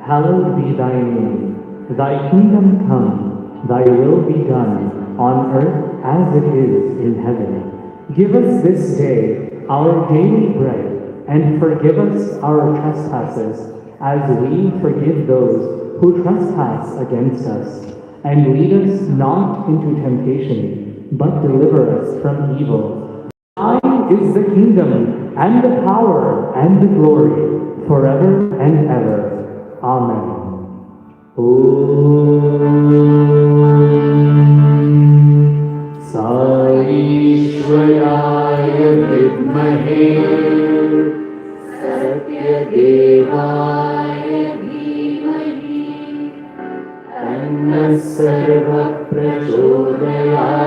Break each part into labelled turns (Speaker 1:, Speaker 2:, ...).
Speaker 1: Hallowed be thy name. Thy kingdom come, thy will be done, on earth as it is in heaven. Give us this day our daily bread, and forgive us our trespasses, as we forgive those who trespass against us. And lead us not into temptation, but deliver us from evil. Thine is the kingdom, and the power, and the glory, forever and ever. Amen. Sari Shwaraya Vidmahe Satya Devaya Dhimahi Tanna Sarva Prachodayat.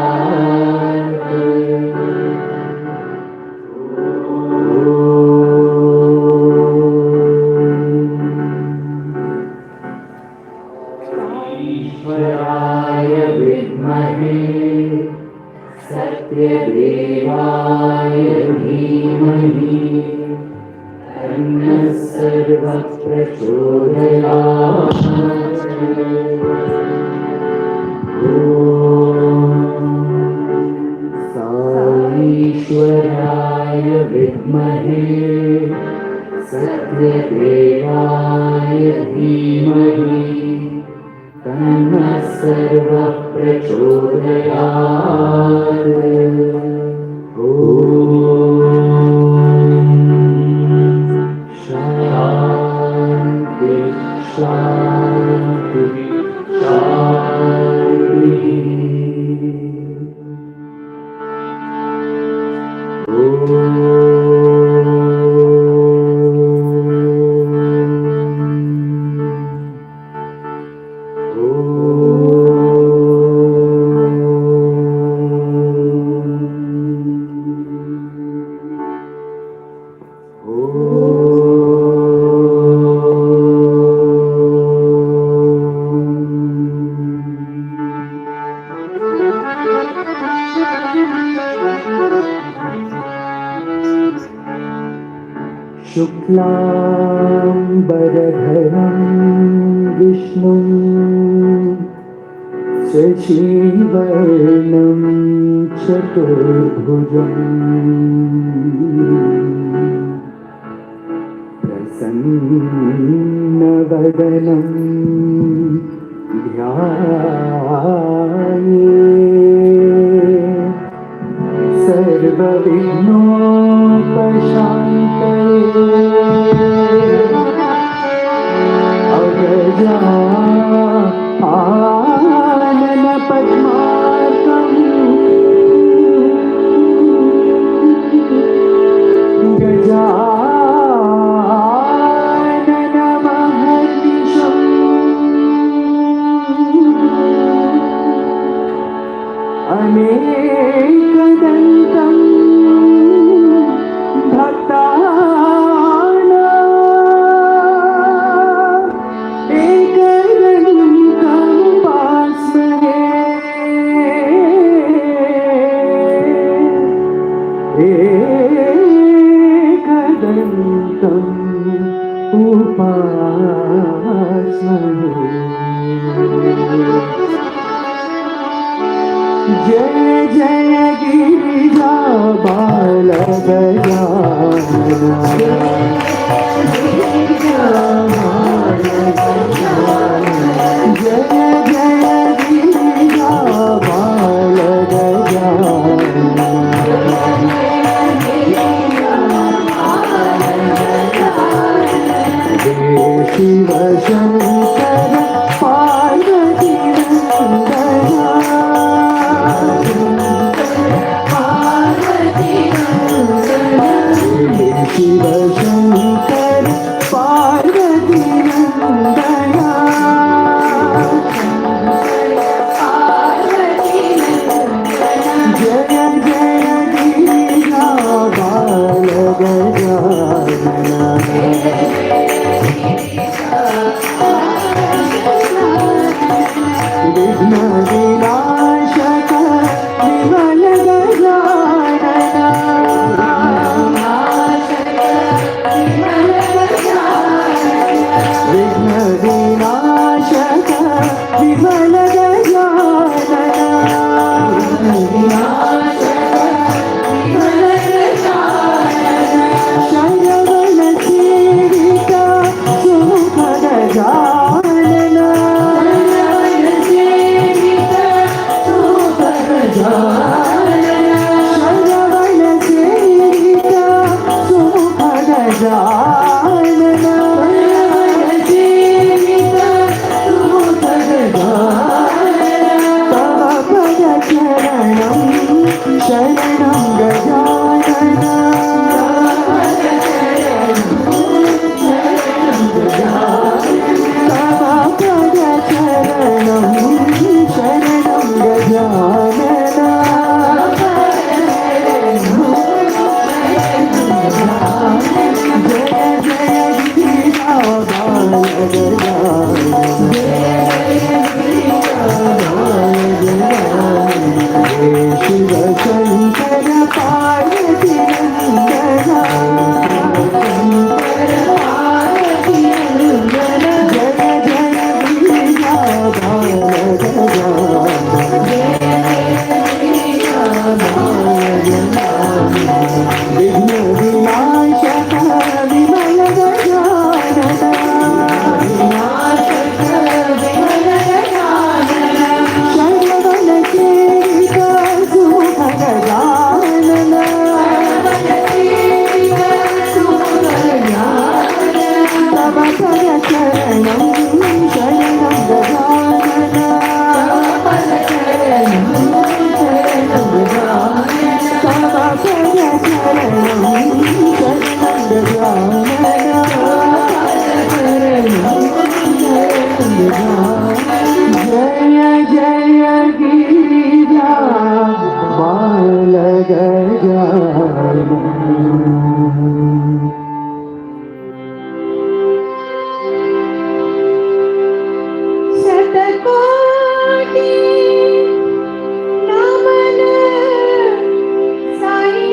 Speaker 1: Shuklambaradharam Vishnum Shachivarnam Chaturbhujam Prasannavadanam Dhyaye Sarvavighnopashantaye Anana Padmarkam Gajanana Mahanisham Anekadantam Bhaktana Jaya Jaya Girija Bala Gajana Shiv Shankar Parvati नंदना शिव शंकर पार्वती नंदना जय जय गिरिजा बाल गजानना विघ्न विनाशक विमल गजानना विघ्न विनाशक विमल शरवण सेविका सुमुख गजानना शरवण सेविका सुमुख गजानना तव पद चरणं शरणं गजानना तव पद चरणं शरणं गजानना जय जय गिरिजा बाल शिव शंकर पार्वती नंदना जय जय गिरिजा बाल विघ्न विनाशक विमल गजानना शरवण सेविका सुमुख गजानना तव पद चरणं शरणं गजानना तव पद चरणं जय जय गिरिजा बाल गजानना
Speaker 2: शतकोटि नमन साई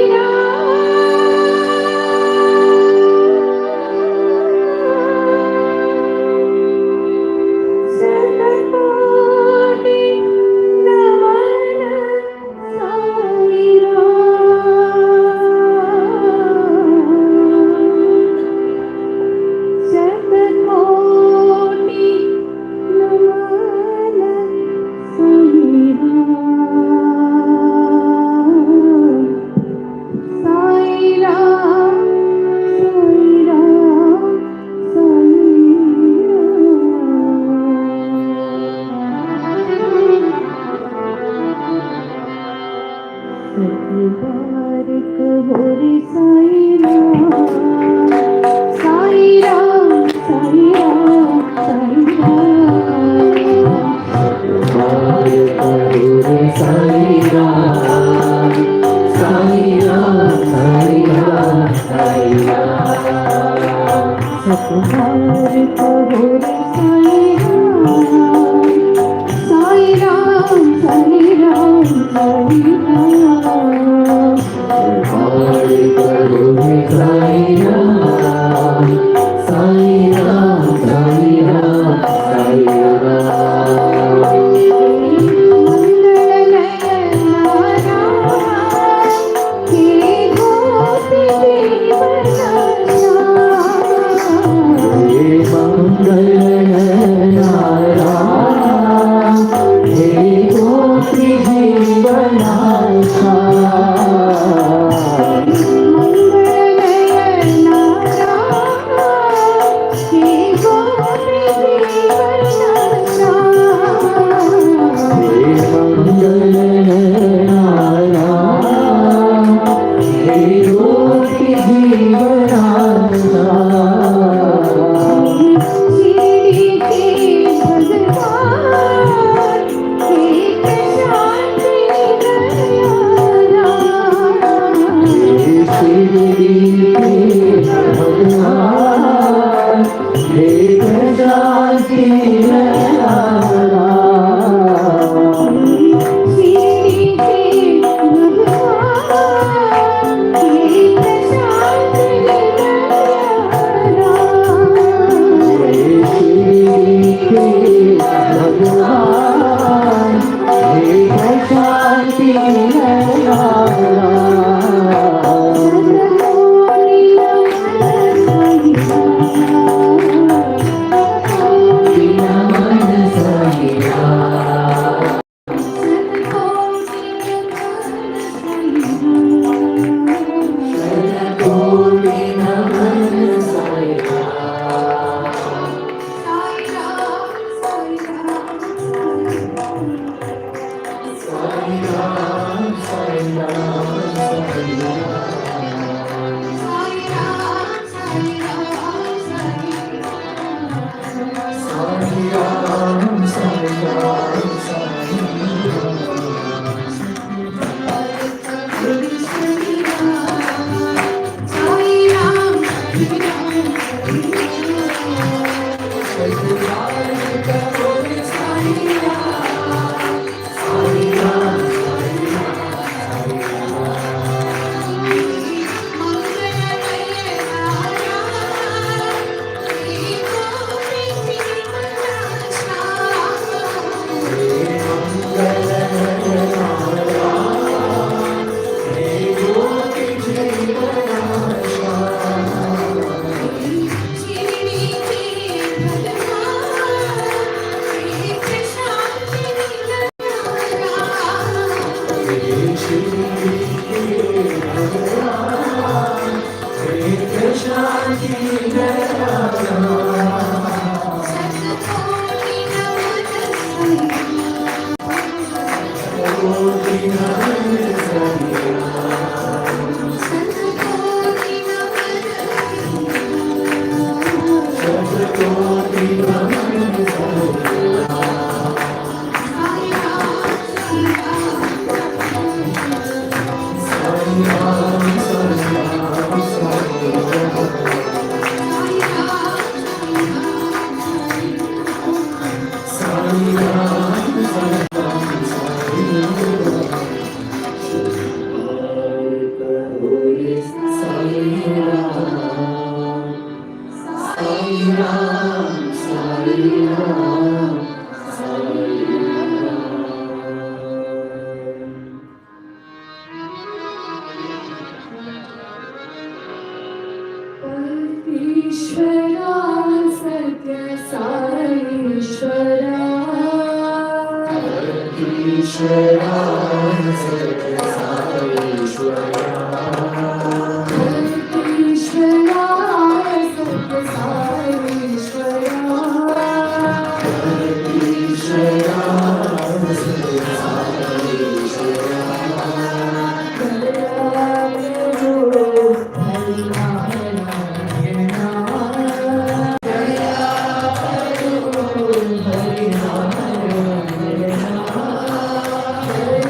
Speaker 2: शतकोटि नमन साई शतकोटि नमन साई राम सतबारक होरे साई राम साई राम साई राम साई राम
Speaker 1: साई राम साई राम साई राम
Speaker 2: सतबारक होरे साई राम साई राम साई राम
Speaker 1: सतबारक होरे साई राम साई राम साई राम साई राम हे गोपी जीवनाचा हे प्रशांति नयनारा
Speaker 2: शिरडी के भगवान हे प्रशांति नयनारा
Speaker 1: शिरडी के भगवान हे प्रशांति नयनारा
Speaker 2: ईश्वरा सत्य साईश्वरा
Speaker 1: ईश्वरा सत्य साईश्वरा
Speaker 2: ईश्वरा सत्य साईश्वरा
Speaker 1: ईश्वरा सत्य साईश्वरा
Speaker 2: Hari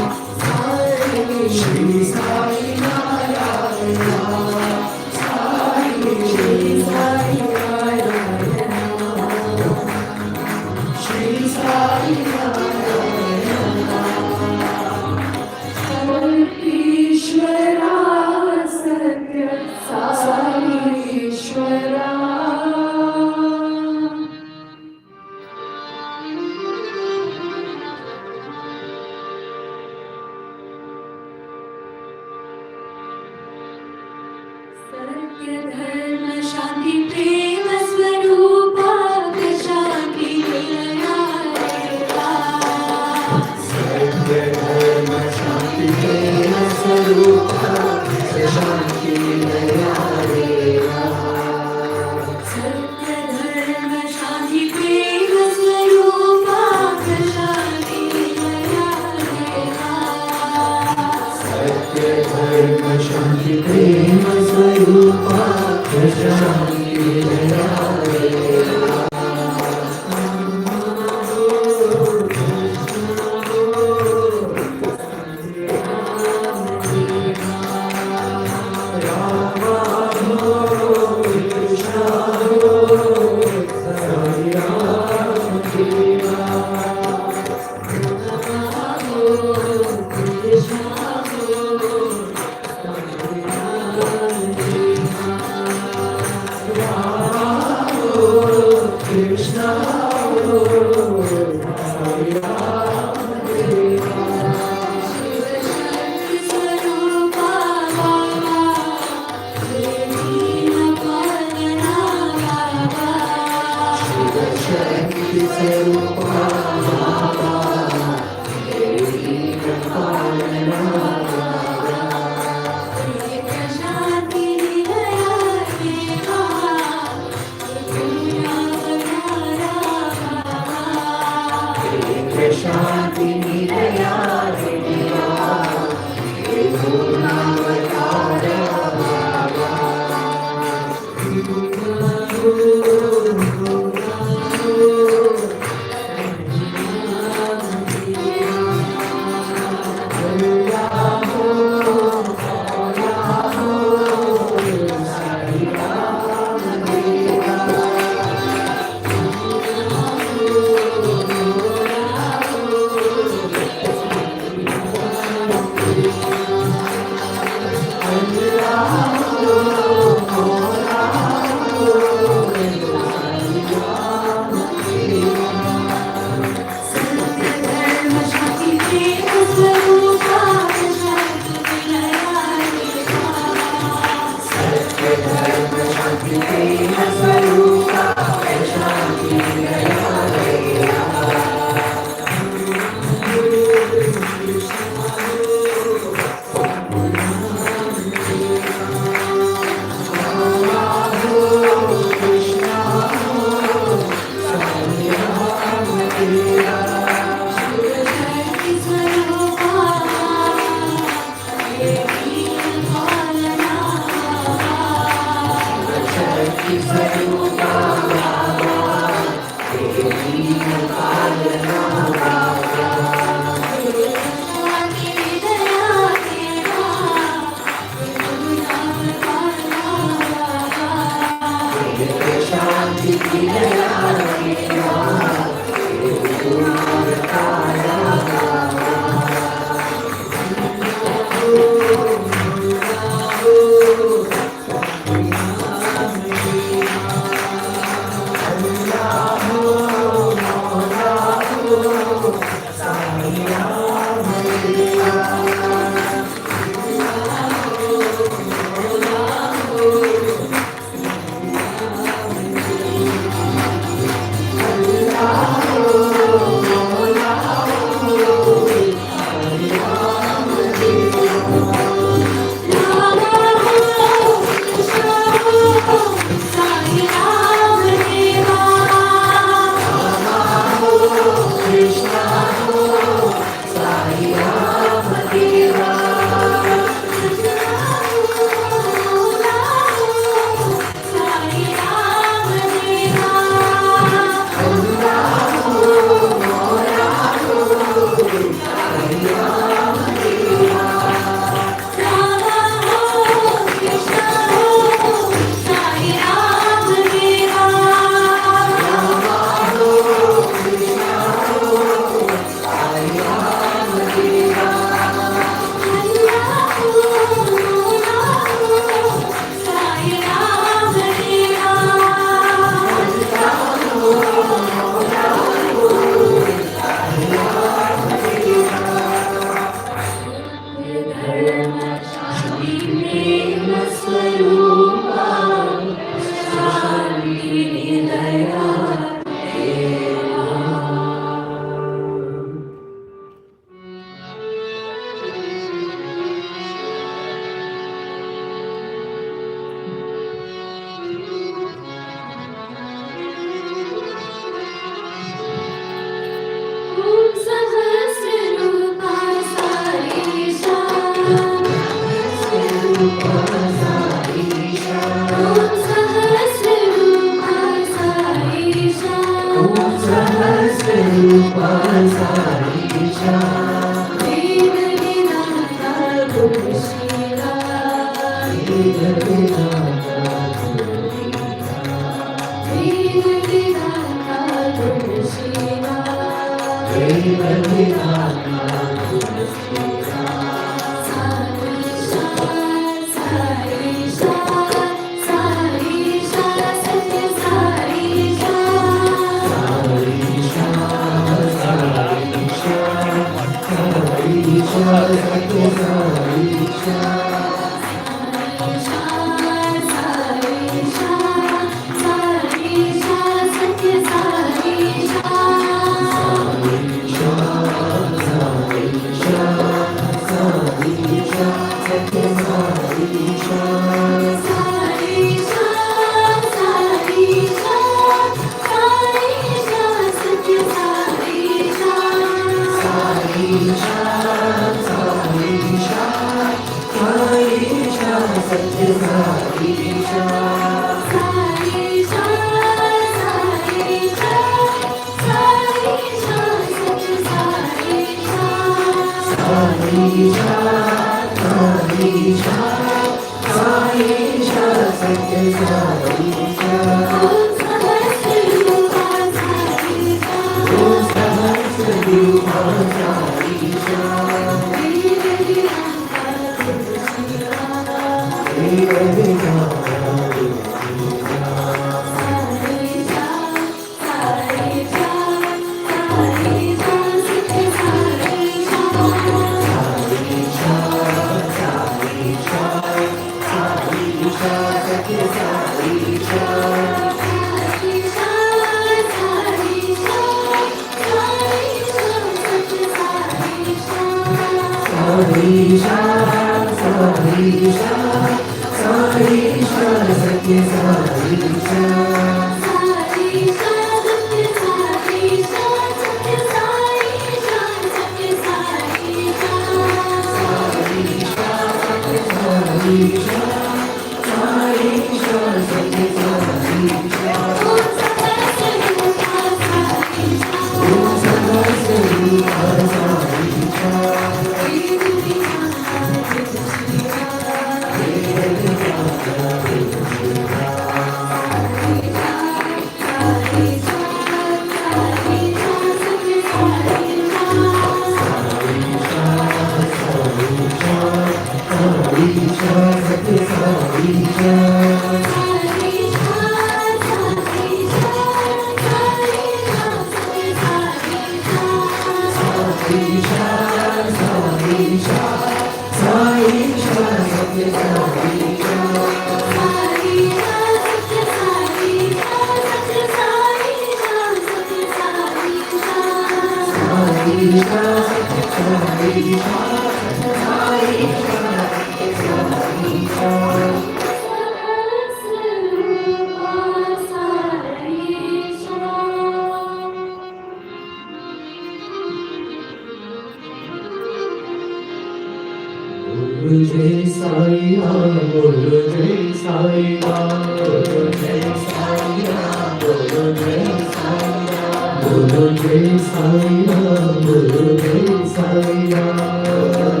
Speaker 1: Guru Jai Sai Ram, Guru Jai Sai Ram, Guru Jai Sai Ram, Guru Jai Sai Ram, Guru Jai Sai Ram, Guru Jai Sai Ram,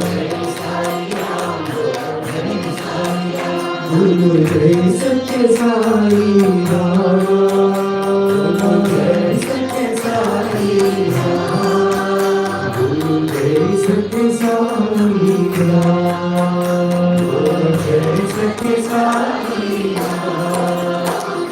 Speaker 1: Guru Jai Satya Sai Ram, Guru Jai Satya Sai Ram, Guru Jai Satya Sai Ram, Guru Jai Satya Sai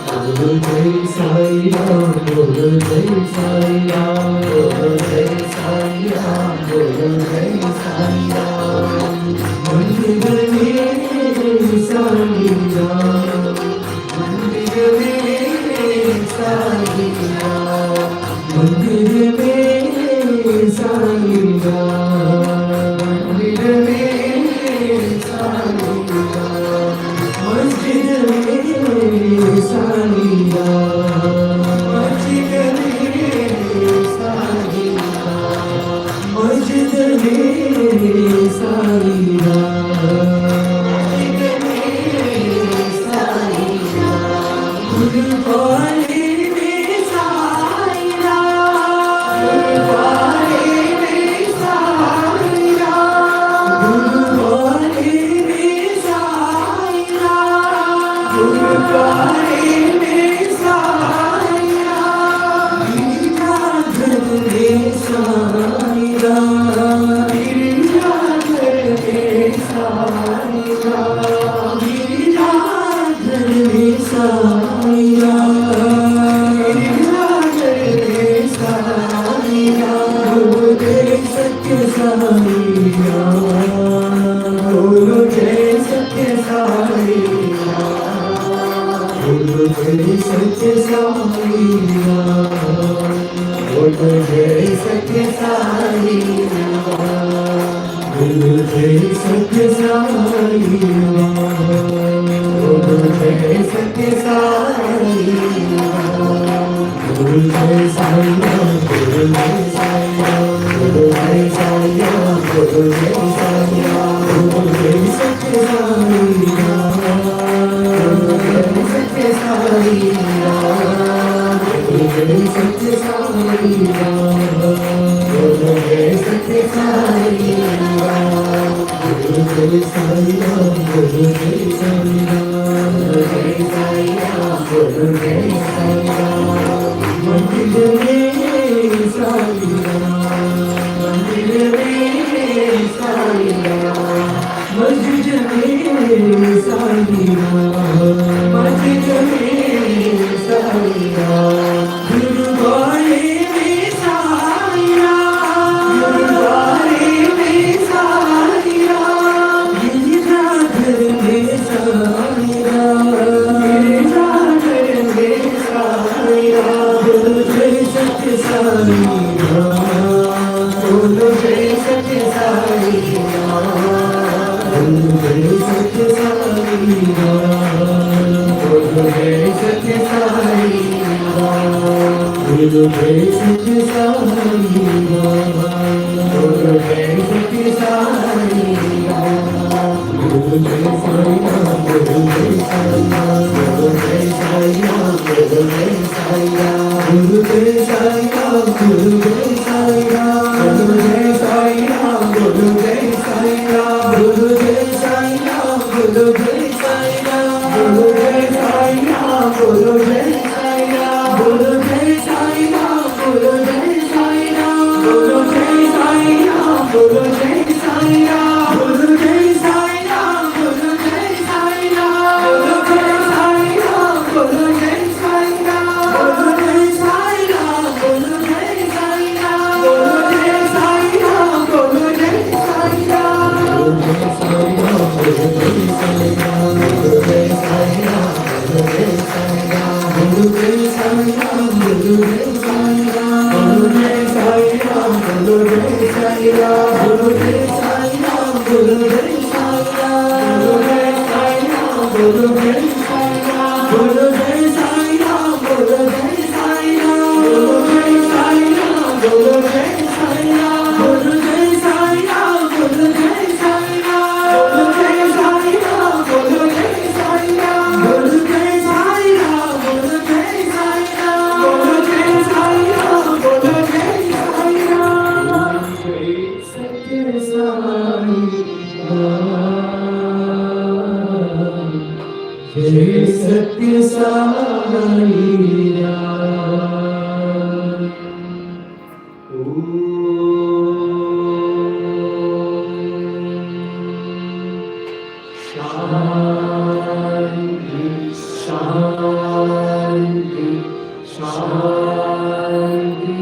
Speaker 1: Ram, Guru Jai Sai Ram, Guru Jai Sai Ram, Guru Jai Sai Ram, Guru Jai Sai Ram, Mandir mein Sai Ram, Mandir mein Sai Ram, Mandir mein Sai Ram, Mandir mein Sai Ram, Masjid mein Sai Ram, Masjid mein Sai Ram, Masjid mein Sai Ram,
Speaker 2: Guru Jai Sai Ram, Guru Jai Sai Ram, Guru Jai
Speaker 1: जय सत्य साई राम। शांति शांति शांति।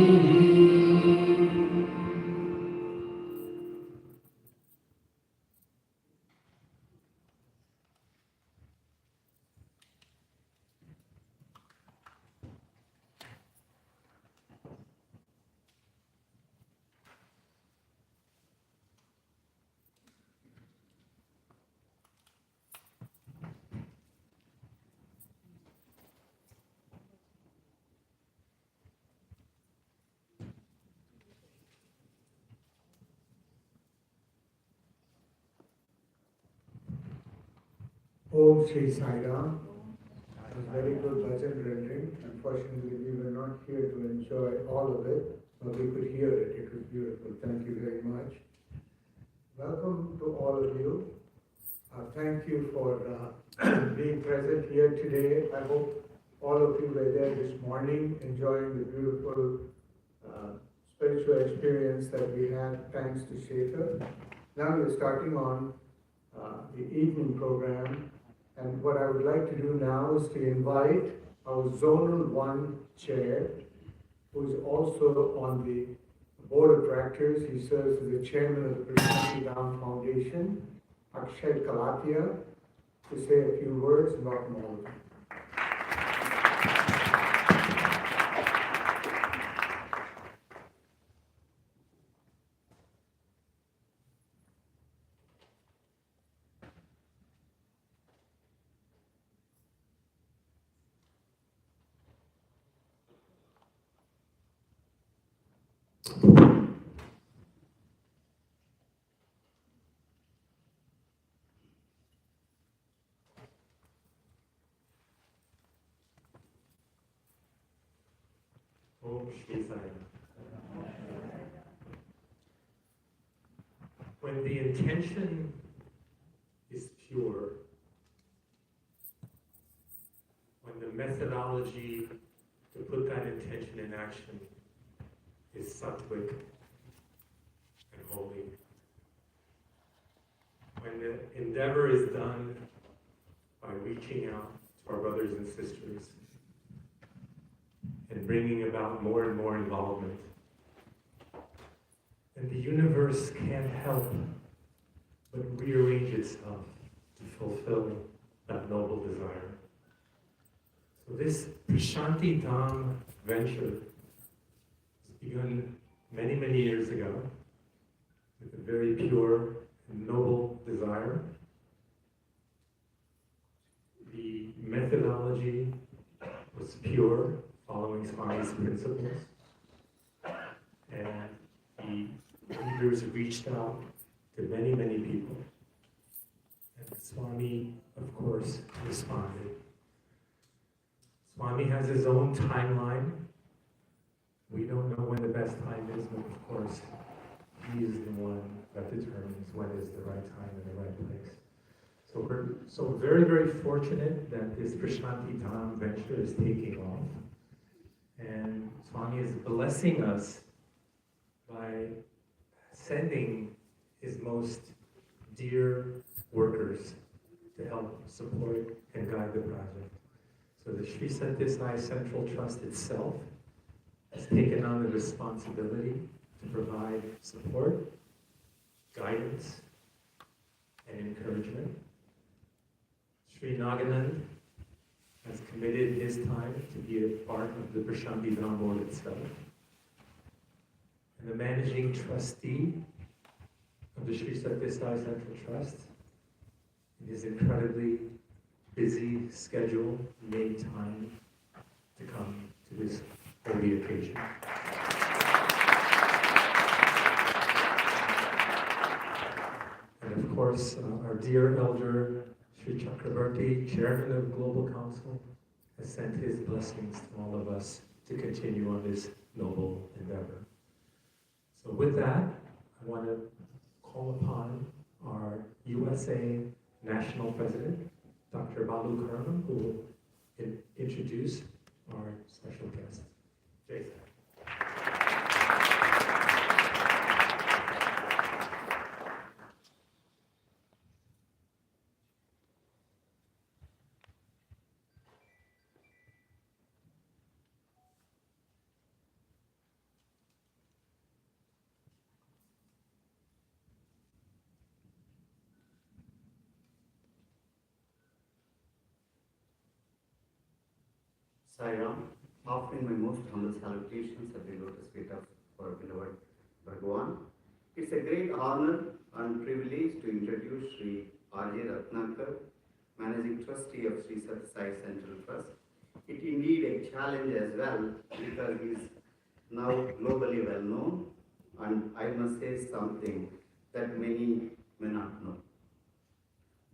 Speaker 3: Om Shri Sai Ram. A very good bhajan rendering. Unfortunately, we were not here to enjoy all of it, but we could hear it. It was beautiful. Thank you very much. Welcome to all of you. Thank you for being present here today. I hope all of you were there this morning, enjoying the beautiful spiritual experience that we had thanks to Shekhar. Now we're starting on the evening program. And what I would like to do now is to invite our Zonal 1 chair, who is also on the board of directors. He serves as the chairman of the Prasanthi Dham Foundation, Akshay Kalatia, to say a few words and welcome all of you.
Speaker 4: Om Shri Sai. When the intention is pure, when the methodology to put that intention in action is sattvic and holy, when the endeavor is done by reaching out to our brothers and sisters and bringing about more and more involvement, and the universe can't help but rearrange itself to fulfill that noble desire. So this Prasanthi Dham venture was begun many, many years ago with a very pure and noble desire. The methodology was pure, following Swami's principles, and the leaders reached out to many, many people. And Swami, of course, responded. Swami has his own timeline. We don't know when the best time is, but of course, he is the one that determines when is the right time and the right place. So we're very, very fortunate that this Prasanthi Dham venture is taking off. And Swami is blessing us by sending his most dear workers to help support and guide the project. So the Sri Satya Sai Central Trust itself has taken on the responsibility to provide support, guidance, and encouragement. Sri Naganand has committed his time to be a part of the Prasanthi Dham board itself. And the managing trustee of the Sri Satya Sai Central Trust, in his incredibly busy schedule, made time to come to this holy occasion. And of course, our dear elder, Sri Chakravarti, Chairman of Global Council, has sent his blessings to all of us to continue on this noble endeavor. So with that, I want to call upon our USA National President, Dr. Balu Karma, who will introduce our special guest. Jason.
Speaker 5: Sari, offering my most humble salutations at the lotus feet of our beloved Bhagwan. It's a great honor and privilege to introduce Sri R.J. Ratnakar, Managing Trustee of Sri Satya Sai Central Trust. It indeed a challenge as well because he is now globally well known, and I must say something that many may not know.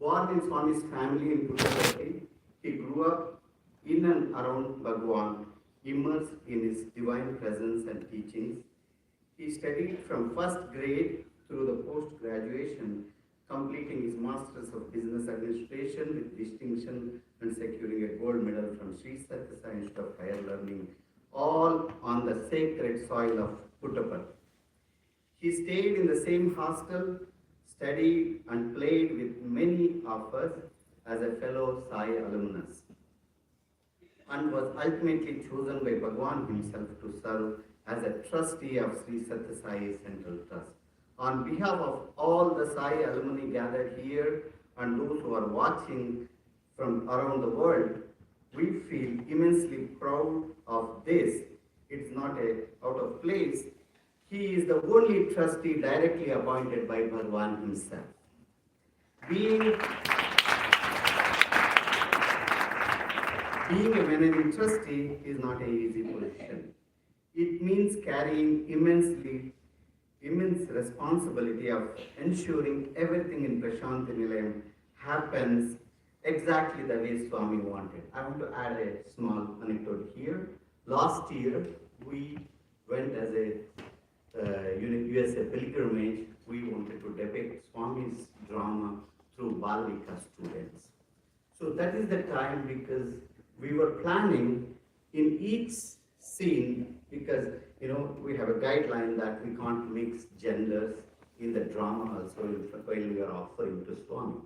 Speaker 5: Born in Swami's family in Puttaparthi, he grew up in and around Bhagwan, immersed in his divine presence and teachings. He studied from first grade through the post-graduation, completing his Masters of Business Administration with distinction and securing a gold medal from Sri Satya Sai Institute of Higher Learning, all on the sacred soil of Puttaparthi. He stayed in the same hostel, studied and played with many of us as a fellow Sai alumnus, and was ultimately chosen by Bhagwan himself to serve as a trustee of Sri Satya Sai Central Trust. On behalf of all the Sai alumni gathered here and those who are watching from around the world, we feel immensely proud of this. It's not out of place. He is the only trustee directly appointed by Bhagwan himself. Being a managing trustee is not an easy position. It means carrying immense responsibility of ensuring everything in Prasanthi Dham happens exactly the way Swami wanted. I want to add a small anecdote here. Last year, we went as a USA pilgrimage. We wanted to depict Swami's drama through Balvika students. So that is the time because we were planning in each scene, because we have a guideline that we can't mix genders in the drama also while we are offering to Swami.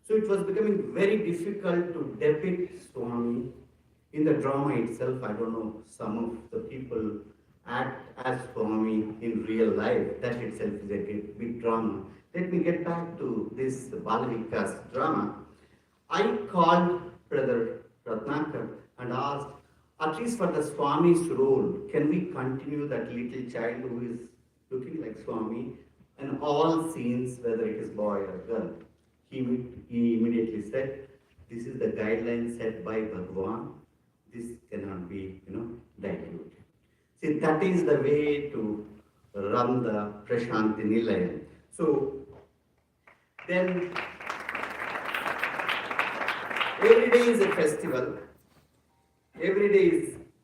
Speaker 5: So it was becoming very difficult to depict Swami in the drama itself. I don't know, some of the people act as Swami in real life. That itself is a big drama. Let me get back to this Balavika's drama. I called Brother Ratnakar and asked, at least for the Swami's role, can we continue that little child who is looking like Swami in all scenes, whether it is boy or girl? He immediately said, this is the guideline set by Bhagwan. This cannot be, diluted. See, that is the way to run the Prasanthi Dham. So, then, every day is a festival. Every day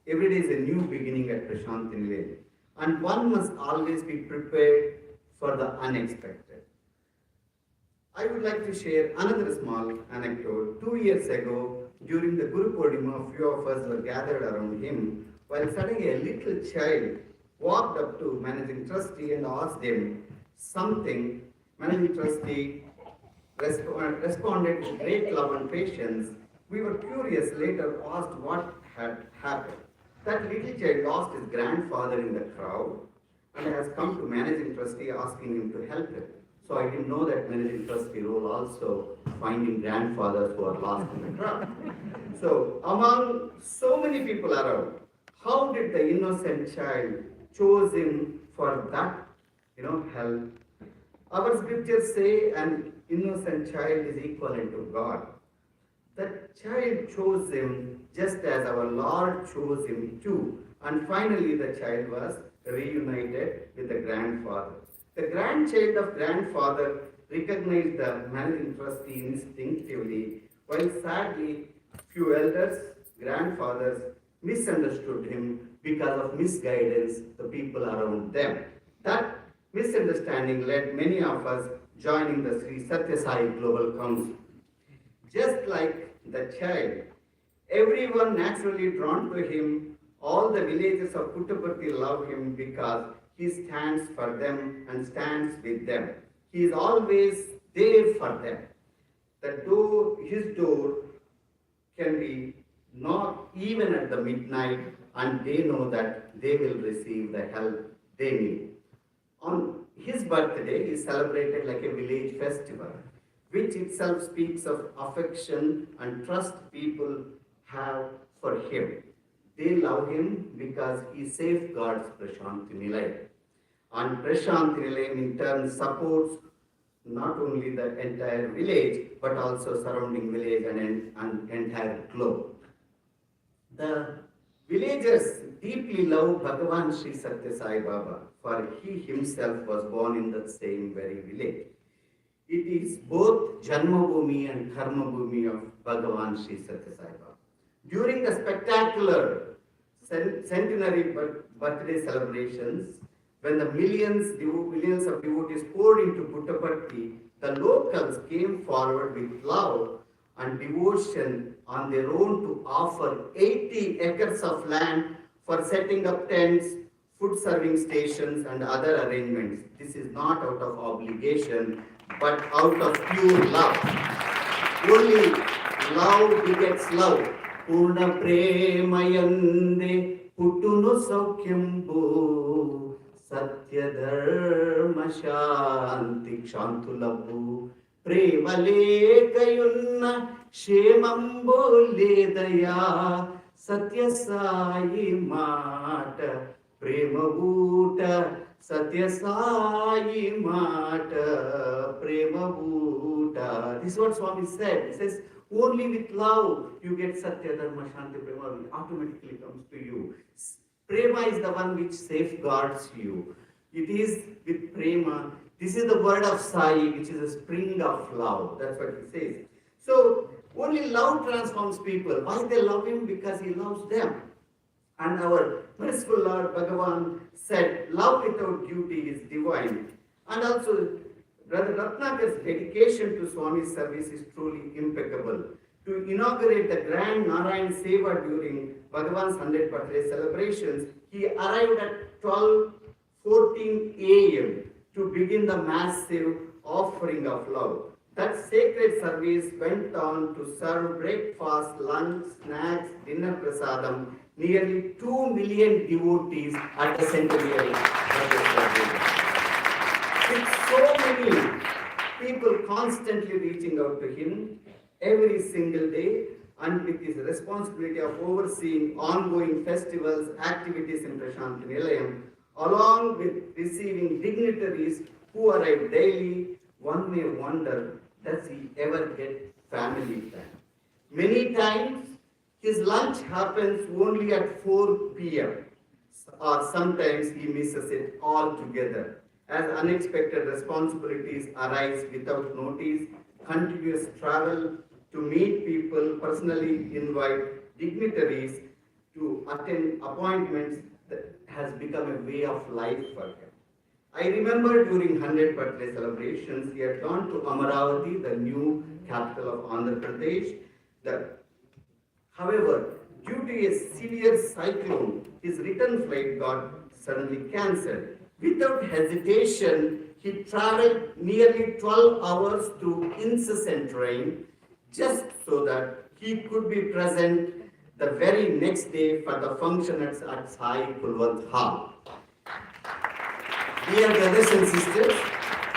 Speaker 5: is a new beginning at Prasanthi Dham. And one must always be prepared for the unexpected. I would like to share another small anecdote. 2 years ago, during the Guru Purnima, a few of us were gathered around him, while suddenly a little child walked up to Managing Trustee and asked him something. Managing Trustee responded with great love and patience. We were curious, later asked what had happened. That little child lost his grandfather in the crowd and has come to Managing Trustee asking him to help him. So I didn't know that Managing Trustee role also finding grandfathers who are lost in the crowd. So among so many people around, how did the innocent child chose him for that, help? Our scriptures say an innocent child is equivalent to God. That child chose him just as our Lord chose him too. And finally the child was reunited with the grandfather. The grandchild of grandfather recognized the Managing Trustee instinctively, while sadly few elders, grandfathers, misunderstood him because of misguidance, the people around them. That misunderstanding led many of us joining the Sri Satya Sai Global Council. Just like the child, everyone naturally drawn to him. All the villagers of Puttaparthi love him because he stands for them and stands with them. He is always there for them. His door can be knocked even at the midnight, and they know that they will receive the help they need. On his birthday is celebrated like a village festival, which itself speaks of affection and trust people have for him. They love him because he safeguards Prasanthi Dham. And Prasanthi Dham in turn supports not only the entire village but also surrounding village and entire globe. The villagers deeply love Bhagavan Sri Satya Sai Baba, for he himself was born in the same very village. It is both Janmabhumi and Karmabhumi of Bhagavan Sri Satya Sai Baba. During the spectacular centenary birthday celebrations, when the millions of devotees poured into Puttaparthi, the locals came forward with love and devotion on their own to offer 80 acres of land for setting up tents, food serving stations and other arrangements. This is not out of obligation, but out of pure love. Only love begets love. Purna premayande putunu saukyambu Satya Dharma Shanti Ksantulabu Premalekayunna Shemambo Ledaya Satya Sai Mata Premabhuta Satya Sai Mata Premabhuta. This is what Swami said. He says, only with love you get Satya Dharma Shanti Prema, it automatically comes to you. Prema is the one which safeguards you. It is with Prema. This is the word of Sai, which is a spring of love. That's what he says. So, only love transforms people. Why they love him? Because he loves them. And our merciful Lord Bhagavan said, love without duty is divine. And also, Brother Ratnakar's dedication to Swami's service is truly impeccable. To inaugurate the grand Narayan Seva during Bhagavan's 100th birthday celebrations, he arrived at 12:14 a.m. to begin the massive offering of love. That sacred service went on to serve breakfast, lunch, snacks, dinner prasadam, nearly 2 million devotees at the centenary. With so many people constantly reaching out to him every single day, and with his responsibility of overseeing ongoing festivals, activities in Prasanthi Dham, along with receiving dignitaries who arrive daily, one may wonder, does he ever get family time? Many times, his lunch happens only at 4 p.m. or sometimes he misses it altogether. As unexpected responsibilities arise without notice, continuous travel to meet people, personally invite dignitaries to attend appointments that has become a way of life for him. I remember during 100th birthday celebrations, he had gone to Amaravati, the new capital of Andhra Pradesh. However, due to a severe cyclone, his return flight got suddenly cancelled. Without hesitation, he traveled nearly 12 hours through incessant rain just so that he could be present the very next day for the function at Sai Kulwant Hall. Dear brothers and sisters,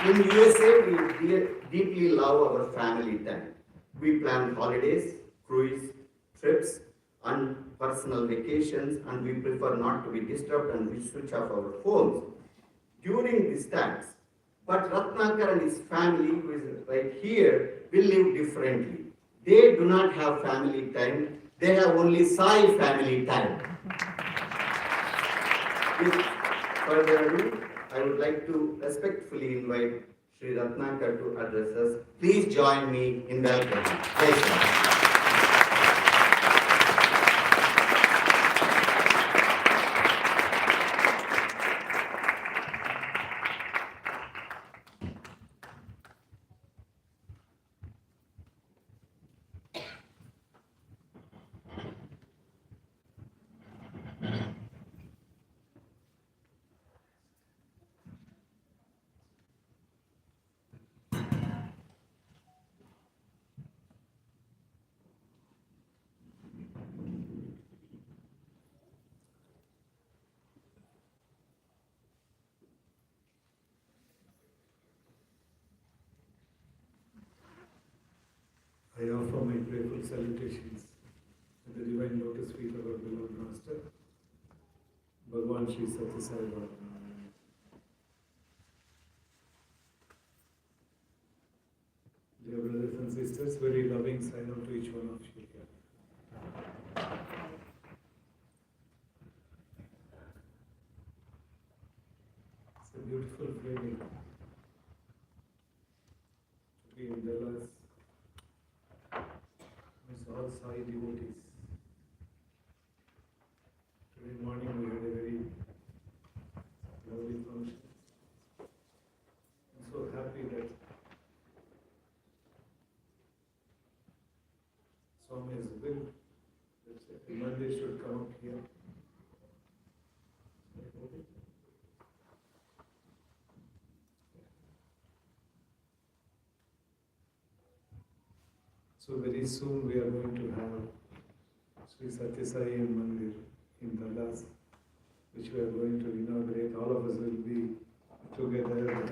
Speaker 5: in USA we deeply love our family time. We plan holidays, cruise trips, and personal vacations, and we prefer not to be disturbed and we switch off our phones during these times. But Ratnakar and his family, who is right here, will live differently. They do not have family time, they have only Sai family time. With further ado, I would like to respectfully invite Sri Ratnakar to address us. Please join me in welcoming. Thank you.
Speaker 3: I offer my grateful salutations at the divine lotus feet of our beloved Master, Bhagwan Sri Satya Sai Baba. Dear brothers and sisters, very loving salam to each one of you here. It's a beautiful feeling to be in Dallas. It's all Sai devotees. Today morning we had a very lovely function. I'm so happy that Swami's will that Monday should come up here. So very soon we are going to have Sri Satya Sai Mandir in Dallas, which we are going to inaugurate. All of us will be together in the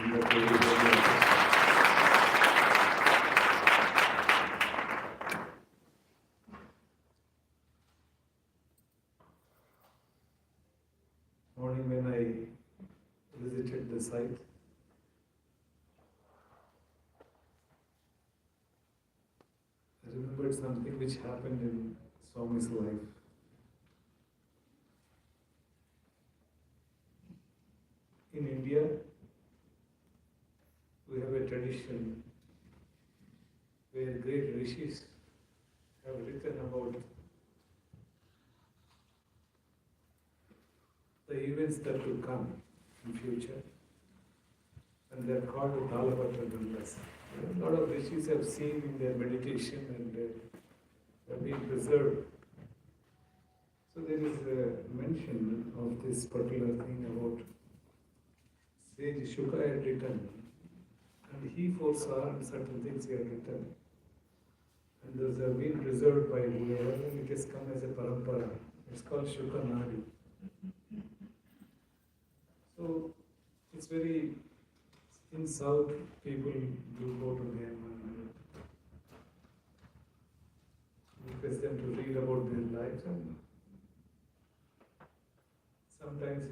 Speaker 3: morning when I visited the site, I remembered something which happened in Swami's life. In India, we have a tradition where great rishis have written about the events that will come in future, and they are called the Talapatra Granthas. A lot of rishis have seen in their meditation and have been preserved. So there is a mention of this particular thing about Sage Shuka had written, and he foresaw certain things he had written, and those have been preserved by whoever, and it has come as a parampara. It's called Shuka Nadi. So it's very, in South, people do go to them and request them to read about their lives, and sometimes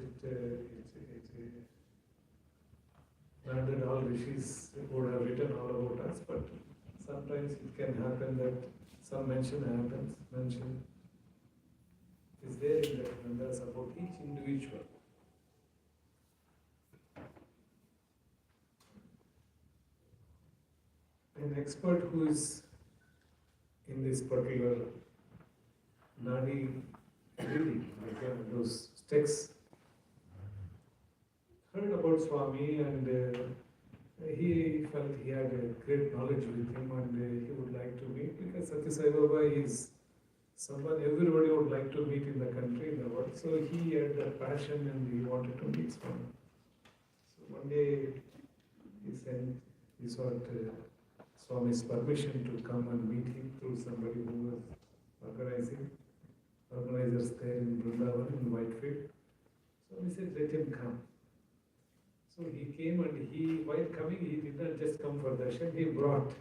Speaker 3: not that all rishis would have written all about us, but sometimes it can happen that some mention is there in the Granthas about each individual. An expert who is in this particular Nadi reading, those texts, heard about Swami, and he felt he had a great knowledge with him, and he would like to meet, because Satya Sai Baba is someone everybody would like to meet in the country, in the world. So he had that passion and he wanted to meet Swami. So one day he sought Swami's permission to come and meet him through somebody who was organizers there in Vrindavan, in Whitefield. So he said, let him come. So he came, and while coming, he did not just come for darshan, he brought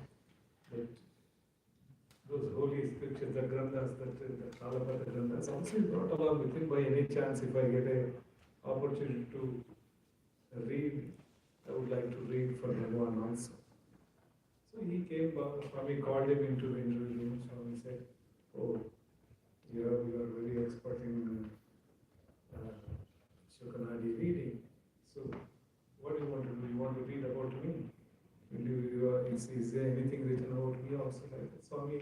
Speaker 3: those holy scriptures, the Granthas, the Talapatra Granthas, also he brought along with him. By any chance, if I get an opportunity to read, I would like to read for Bhagwan also. So he came, Swami called him into the interview room. Swami said, oh, you are very expert in Shukanadi reading. So what do you want to do? You want to read about me? Is there anything written about me also? Like that? Swami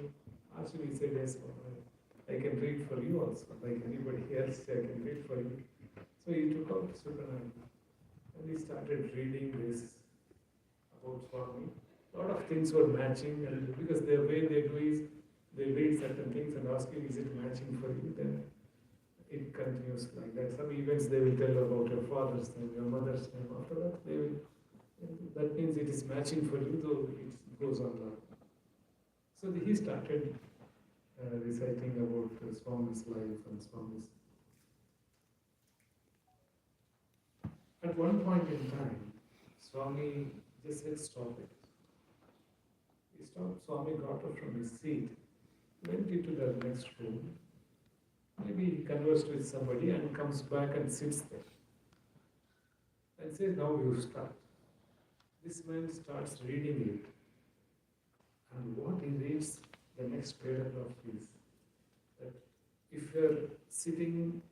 Speaker 3: asked him, he said, yes, I can read for you also. Like anybody else, I can read for you. So he took out Shukanadi and he started reading this about Swami. A lot of things were matching, and because the way they do is, they read certain things and ask you, is it matching for you? Then it continues like that. Some events they will tell about your father's name, your mother's name. After that, that means it is matching for you, though it goes on like that. So he started reciting about Swami's life and Swami's. At one point in time, Swami just said, stop it. He stopped
Speaker 4: Swami got up from his seat, went into the next room. Maybe he conversed with somebody and comes back and sits there and says, "Now you start." This man starts reading it, and what he reads, the next paragraph is that if you are sitting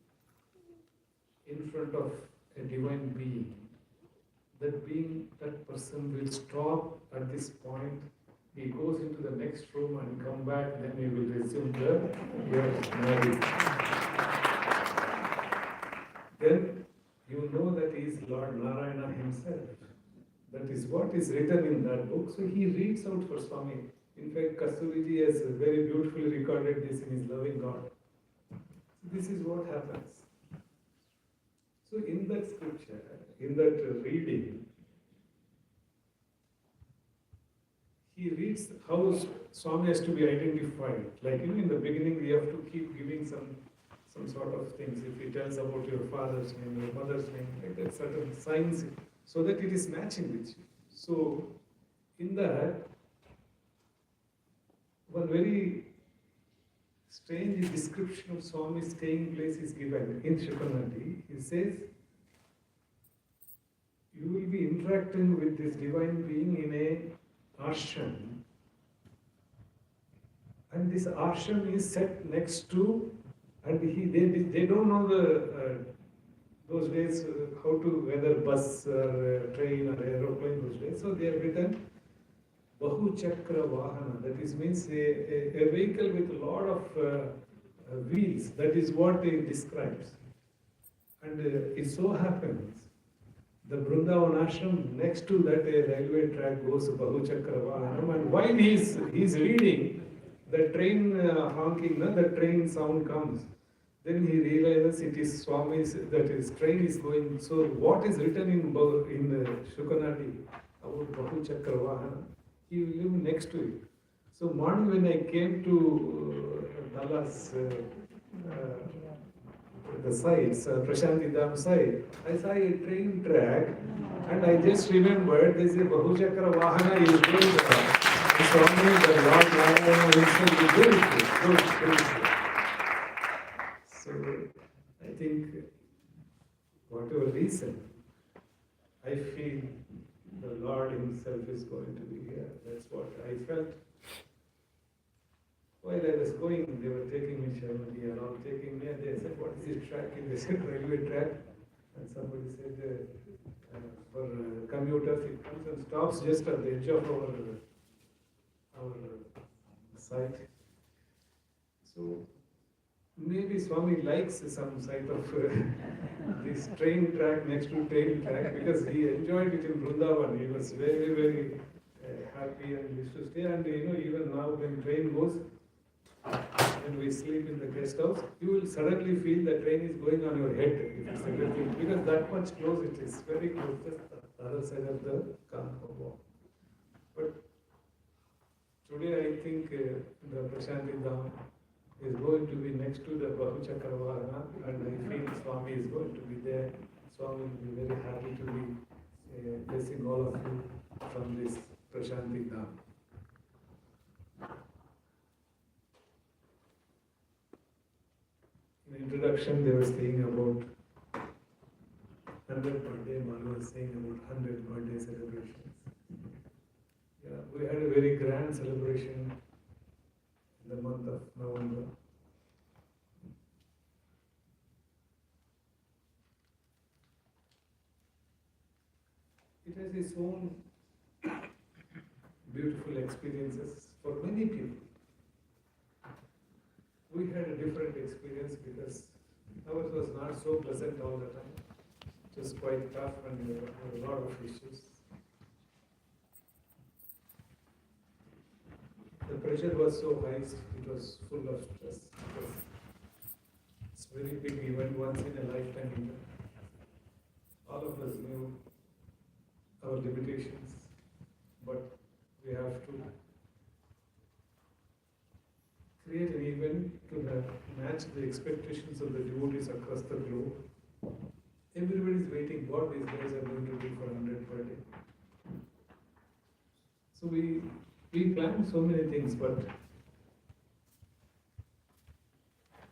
Speaker 4: in front of a divine being, that person will stop at this point. He goes into the next room and come back, then he will resume your knowledge. Then you know that he is Lord Narayana himself. That is what is written in that book. So he reads out for Swami. In fact, Kasturiji has very beautifully recorded this in his Loving God. So this is what happens. So in that scripture, in that reading, he reads how Swami has to be identified. Like, in the beginning, we have to keep giving some sort of things. If he tells about your father's name, your mother's name, like that, certain signs, so that it is matching with you. So, in that, one very strange description of Swami's staying place is given in Shukanati. He says, you will be interacting with this divine being in a ashram, and this ashram is set next to, and they don't know those days how to, whether bus or train or aeroplane those days, so they have written Bahu Chakra Vahana, that is means a vehicle with a lot of wheels, that is what it describes. And it so happens, the Vrindavan ashram, next to that a railway track goes Bahu Chakra Vahanam, and while he's reading, the train honking, the train sound comes. Then he realizes it is Swami's, that his train is going. So what is written in Shukanati about Bahu Chakra Vahana, he will live next to it. So morning when I came to Dallas, the sites, Prasanthi Dham site, I saw a train track, and I just remembered this is Bahu Chakra Vahana is going the Swami, the Lord Narayana himself is very good. So I think whatever reason, I feel the Lord himself is going to be here. That's what I felt. While I was going, they were taking me Sharmati and all taking me, and they said, "What is this track?" And they said, "Railway track." And somebody said, for commuters, it comes and stops just at the edge of our site. So maybe Swami likes some side of this train track next to train track, because he enjoyed it in Vrindavan. He was very, very happy and used to stay. And even now when train goes, when we sleep in the guest house, you will suddenly feel the train is going on your head. If it's a good thing, because that much close it is, very close, just the other side of the Kanpur wall. But today I think the Prasanthi Dham is going to be next to the Bahu Chakra Vahana, and I feel Swami is going to be there. Swami will be very happy to be blessing all of you from this Prasanthi Dham. In the introduction, they were saying about 100 birthday. Manu was saying about 100 birthday celebrations. Yeah, we had a very grand celebration in the month of November. It has its own beautiful experiences for many people. We had a different experience because ours was not so pleasant all the time. It was quite tough and there were a lot of issues. The pressure was so high, it was full of stress. It's a very big event, once in a lifetime event. All of us knew our limitations, but we have to create an event to match the expectations of the devotees across the globe. Everybody is waiting what these guys are going to do for 100 per day. So we We plan so many things, but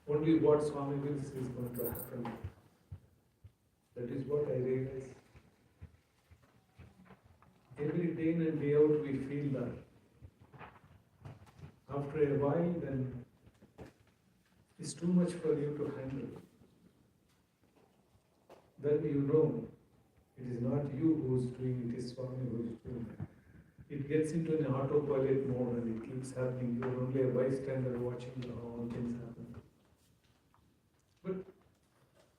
Speaker 4: only what Swami wills is going to happen. That is what I realize. Every day in and day out we feel that. After a while, then it's too much for you to handle. Then you know it is not you who is doing it, is Swami who is doing it. It gets into an autopilot mode and it keeps happening. You are only a bystander watching how all things happen. But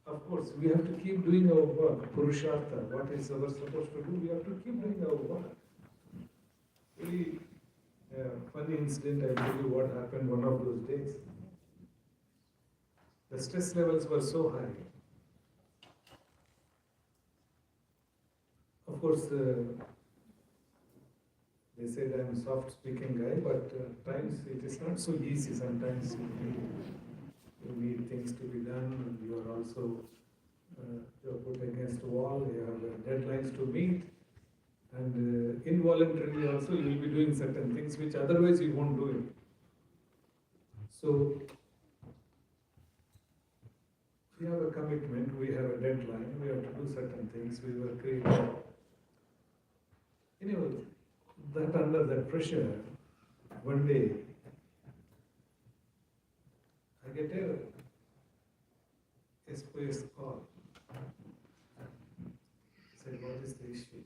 Speaker 4: of course, we have to keep doing our work. Purushartha, what is our supposed to do? We have to keep doing our work. Really funny incident, I'll tell you what happened one of those days. The stress levels were so high. Of course, they said I'm a soft-speaking guy, but times it is not so easy. Sometimes you need things to be done, and you are also you are put against the wall. You have deadlines to meet, and involuntarily also you will be doing certain things which otherwise you won't do it. So we have a commitment, we have a deadline, we have to do certain things. We were creating. Anyway, that under that pressure, one day, I get a SOS call. I said, what is the issue?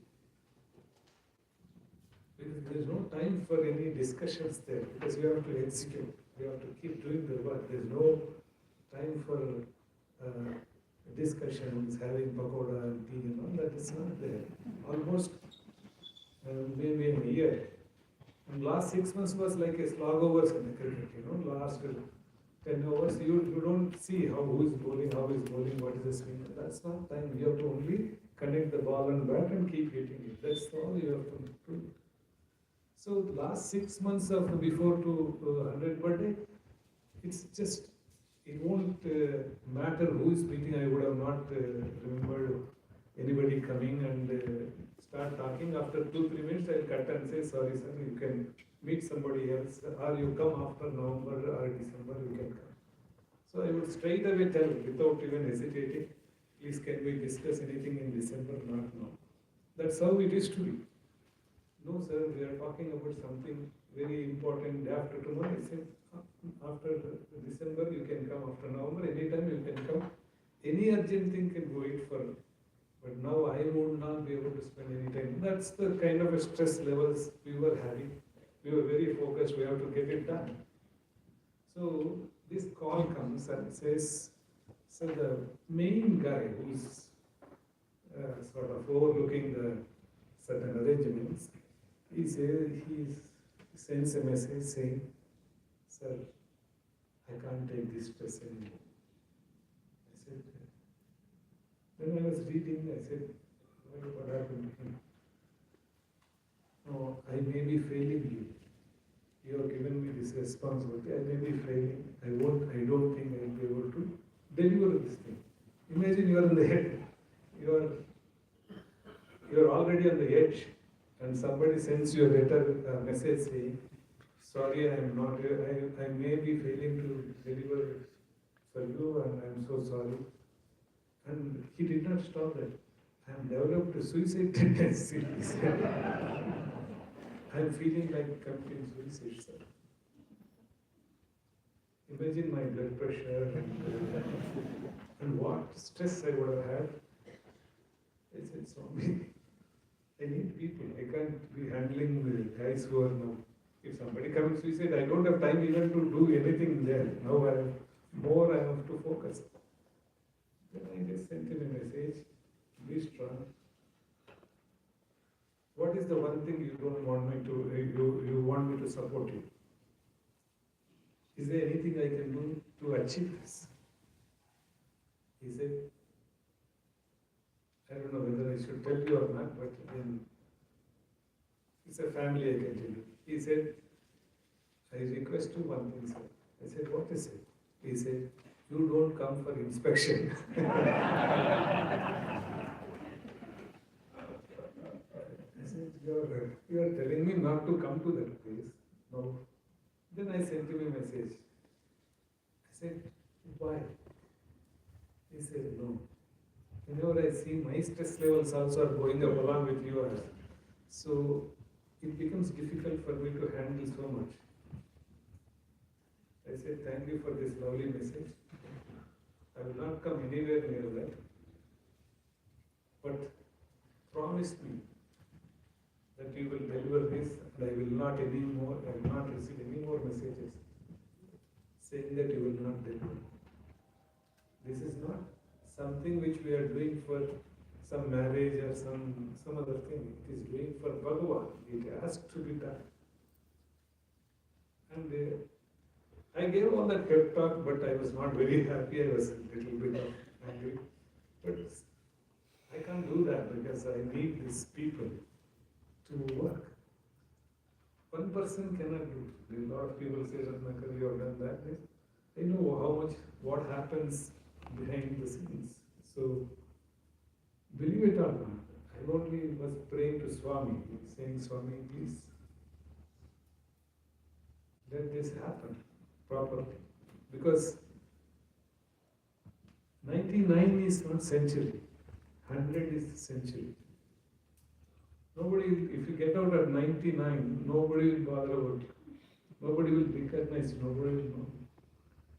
Speaker 4: Because there is no time for any discussions there, because you have to execute, you have to keep doing the work. There is no time for discussions, having pakoda and tea and all that is not there. Almost maybe in a year. And last 6 months was like a slog overs in the cricket, last 10 overs, you don't see who is bowling, what is the swing. That's not time. You have to only connect the ball and bat and keep hitting it. That's all you have to do. So the last 6 months of before to 100 birthday, it's just, it won't matter who is meeting. I would have not remembered anybody coming and start talking. After 2-3 minutes, I'll cut and say, sorry sir, you can meet somebody else, or you come after November or December, you can come. So I would straight away tell, without even hesitating, please can we discuss anything in December, not now. That's how it is to be. No sir, we are talking about something very important day after tomorrow. I said, after December you can come, after November, anytime you can come. Any urgent thing can wait for. But now I would not be able to spend any time. That's the kind of stress levels we were having. We were very focused, we have to get it done. So this call comes and says, so the main guy who's sort of overlooking the certain arrangements, he sends a message saying, sir, I can't take this stress anymore. I said, when I was reading, I said, what happened to him? No, I may be failing you. You have given me this responsibility. I may be failing. I don't think I will be able to deliver this thing. Imagine you are in the head. You are already on the edge, and somebody sends you a letter, a message saying, sorry, I am not. I may be failing to deliver for you, and I am so sorry. And he did not stop that. I have developed a suicide tendency. He said, I am feeling like committing suicide, sir. Imagine my blood pressure and what stress I would have had. I said, Swami, I need people. I can't be handling the guys who are now. If somebody commits suicide, I don't have time even to do anything there. Now I have to focus. Then I just sent him a message, be strong. What is the one thing you don't want me to, you want me to support you? Is there anything I can do to achieve this? He said, I don't know whether I should tell you or not, but then it's a family, I can tell you. He said, I request you one thing, sir. I said, what is it? He said, you don't come for inspection. I said,
Speaker 3: said, you're telling me not to come to that place. No. Then I sent him a message. I said, why? He said, no. Whenever I see my stress levels also are going up along with yours, so it becomes difficult for me to handle so much. I said, thank you for this lovely message. I will not come anywhere near that. But promise me that you will deliver this and I will not receive any more messages saying that you will not deliver. This is not something which we are doing for some marriage or some other thing. It is doing for Bhagavan. It has to be done. And I gave all that pep talk, but I was not very happy. I was a little bit angry. But I can't do that because I need these people to work. One person cannot do it. A lot of people say, Ratnakar, you have done that. They know what happens behind the scenes. So, believe it or not, I only was praying to Swami, saying, Swami, please, let this happen properly. Because 99 is not century, 100 is century. Nobody, if you get out at 99, nobody will bother about you. Nobody will recognize you, nobody will know.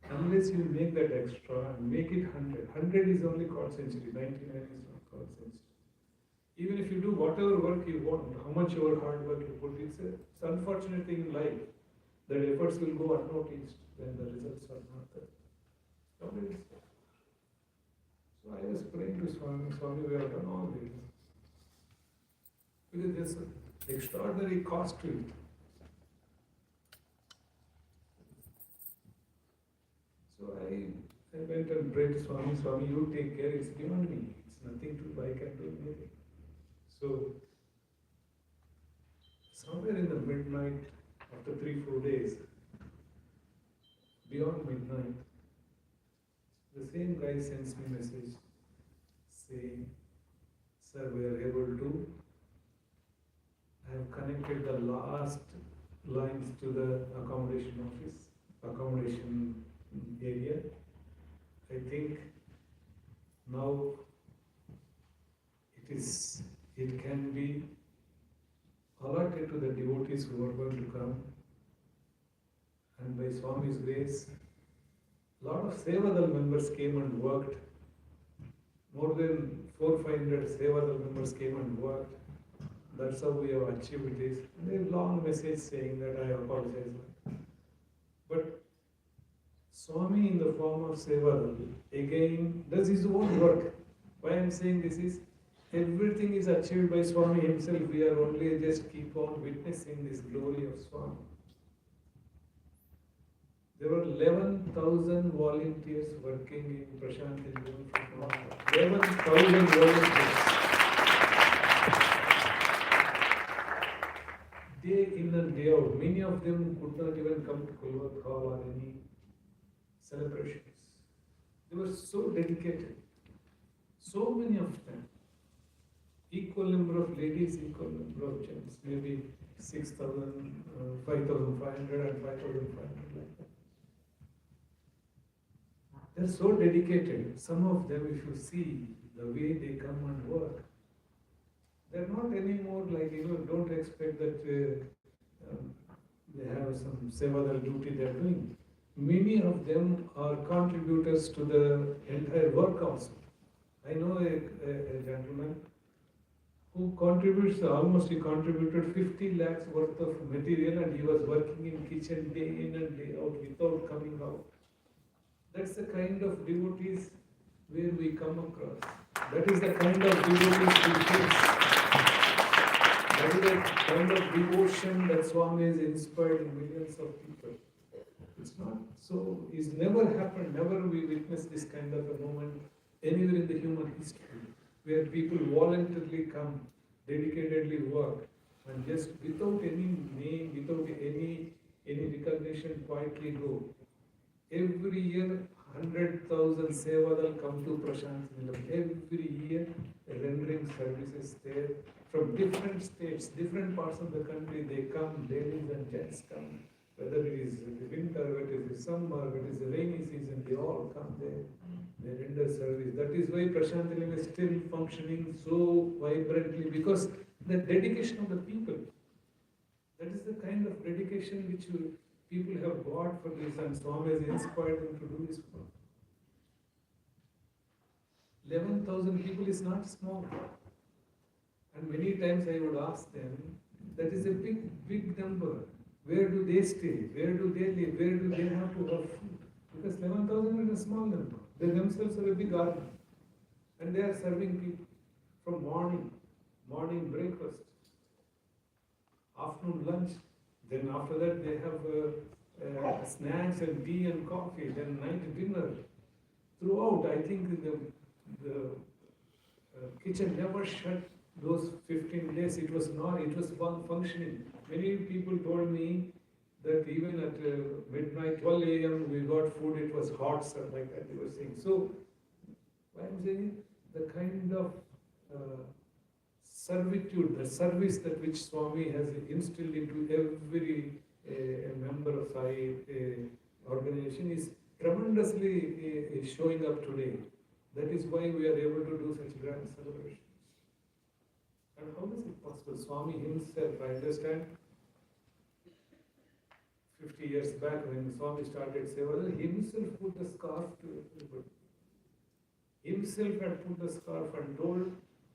Speaker 3: Unless you make that extra and make it 100. 100 is only called century, 99 is not called century. Even if you do whatever work you want, how much your hard work you put, it's an unfortunate thing in life that efforts will go unnoticed when the results are not there. Nobody is there. So I was praying to Swami, we have done all this. Because there's an extraordinary cost to it. So I went and prayed to Swami, you take care, it's beyond me. It's nothing to, I can do anything. So, somewhere in the midnight, after 3-4 days, beyond midnight, the same guy sends me a message saying, sir, we are able to, I have connected the last lines to the accommodation area. I think now it can be allotted to the devotees who are going to come, and by Swami's grace, a lot of Sevadal members came and worked. More than 400-500 Sevadal members came and worked. That's how we have achieved this. And a long message saying that I apologize. But Swami in the form of Sevadal again does his own work. Why I am saying this is, everything is achieved by Swami himself. We are only just keep on witnessing this glory of Swami. There were 11,000 volunteers working in Prasanthi Dham. 11,000 volunteers. Day in and day out. Many of them could not even come to Kulwat Hall or any celebrations. They were so dedicated. So many of them. Equal number of ladies, equal number of gents. Maybe 6,000, 5,500 and 5,500 like that. They're so dedicated. Some of them, if you see the way they come and work, they're not anymore like, don't expect that they have some Sevadal duty they're doing. Many of them are contributors to the entire work also. I know a gentleman who he contributed 50 lakhs worth of material, and he was working in kitchen day in and day out without coming out. That's the kind of devotees where we come across. That is the kind of devotees we face. That is the kind of devotion that Swami has inspired in millions of people. It's not so, it's never happened, never we witnessed this kind of a moment anywhere in the human history, where people voluntarily come, dedicatedly work, and just without any name, without any recognition, quietly go. Every year,
Speaker 6: 100,000 Sevadal come to Prasanthi Dham every year, rendering services there from different states, different parts of the country. They come, ladies and gents come, whether it is the winter, whether it is summer, whether it is the rainy season, they all come there. They render service. That is why Prasanthi Dham is still functioning so vibrantly, because the dedication of the people. That is the kind of dedication which people have got for this, and Swami has inspired them to do this work. 11,000 people is not small. And many times I would ask them, that is a big number. Where do they stay? Where do they live? Where do they have to have food? Because 11,000 is a small number. They themselves are a big army. And they are serving people from morning breakfast, afternoon lunch, then after that they have snacks and tea and coffee, then night dinner. Throughout, I think the kitchen never shut those 15 days. It was functioning. Many people told me that even at midnight, 12 a.m. we got food, it was hot, stuff like that they were saying. So, I'm saying the kind of servitude, the service that which Swami has instilled into every member of Sai organization is tremendously showing up today. That is why we are able to do such grand celebrations. And how is it possible? Swami himself, I understand, 50 years back when Swami started Seva, himself put the scarf to everybody. Himself had put the scarf and told,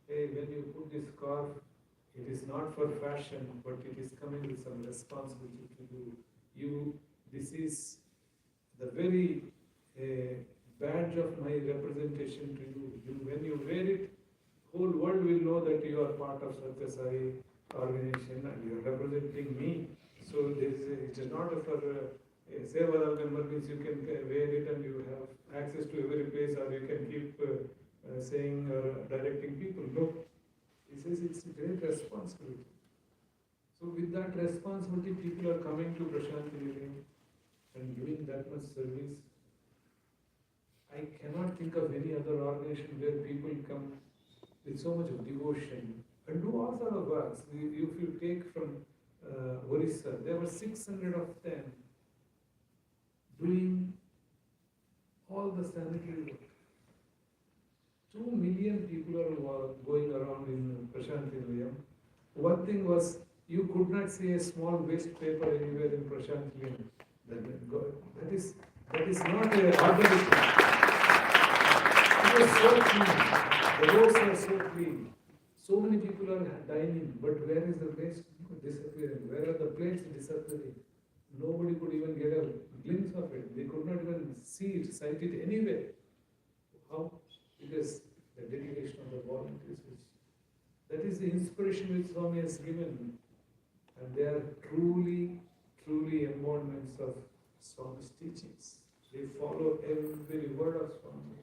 Speaker 6: hey, when you put this scarf, it is not for fashion, but it is coming with some responsibility to you. This is the very badge of my representation to you. When you wear it, whole world will know that you are part of Satya Sai organization and you are representing me. So it is not for a Sevadal member, means you can wear it and you have access to every place, or you can keep saying or directing people. No, he says it's a great responsibility. So with that responsibility, people are coming to Prasanthi Dham and giving that much service. I cannot think of any other organization where people come with so much of devotion and do all sort of works. If you take from Orissa, there were 600 of them doing all the sanitary work. 2 million people are going around in Prasanthi Dham. One thing was, you could not see a small waste paper anywhere in Prasanthi Dham. That is not an ordinary thing. It was so clean. The roads are so clean. So many people are dining, but where is the waste disappearing? Where are the plates disappearing? Nobody could even get a glimpse of it. They could not even see it, sight it anywhere. How? Because the dedication of the volunteers. That is the inspiration which Swami has given. And they are truly embodiments of Swami's teachings. They follow every word of Swami,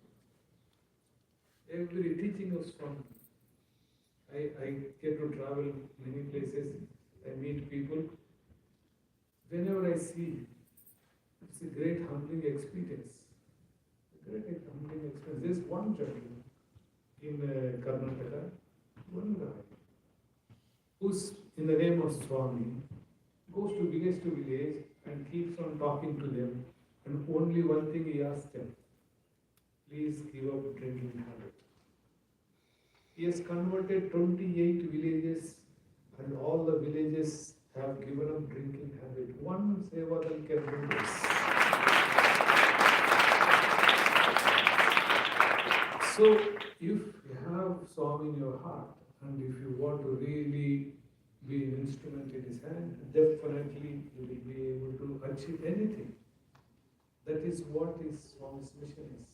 Speaker 6: every teaching of Swami. I get to travel many places, I meet people. Whenever I see, it's a great humbling experience. There's one gentleman in Karnataka, one guy, who's in the name of Swami, goes to village and keeps on talking to them, and only one thing he asks them, please give up drinking habit. He has converted 28 villages, and all the villages have given up drinking habit. One Sevadal can do this. So, if you have Swami in your heart, and if you want to really be an instrument in his hand, definitely you will be able to achieve anything. That is what Swami's mission is.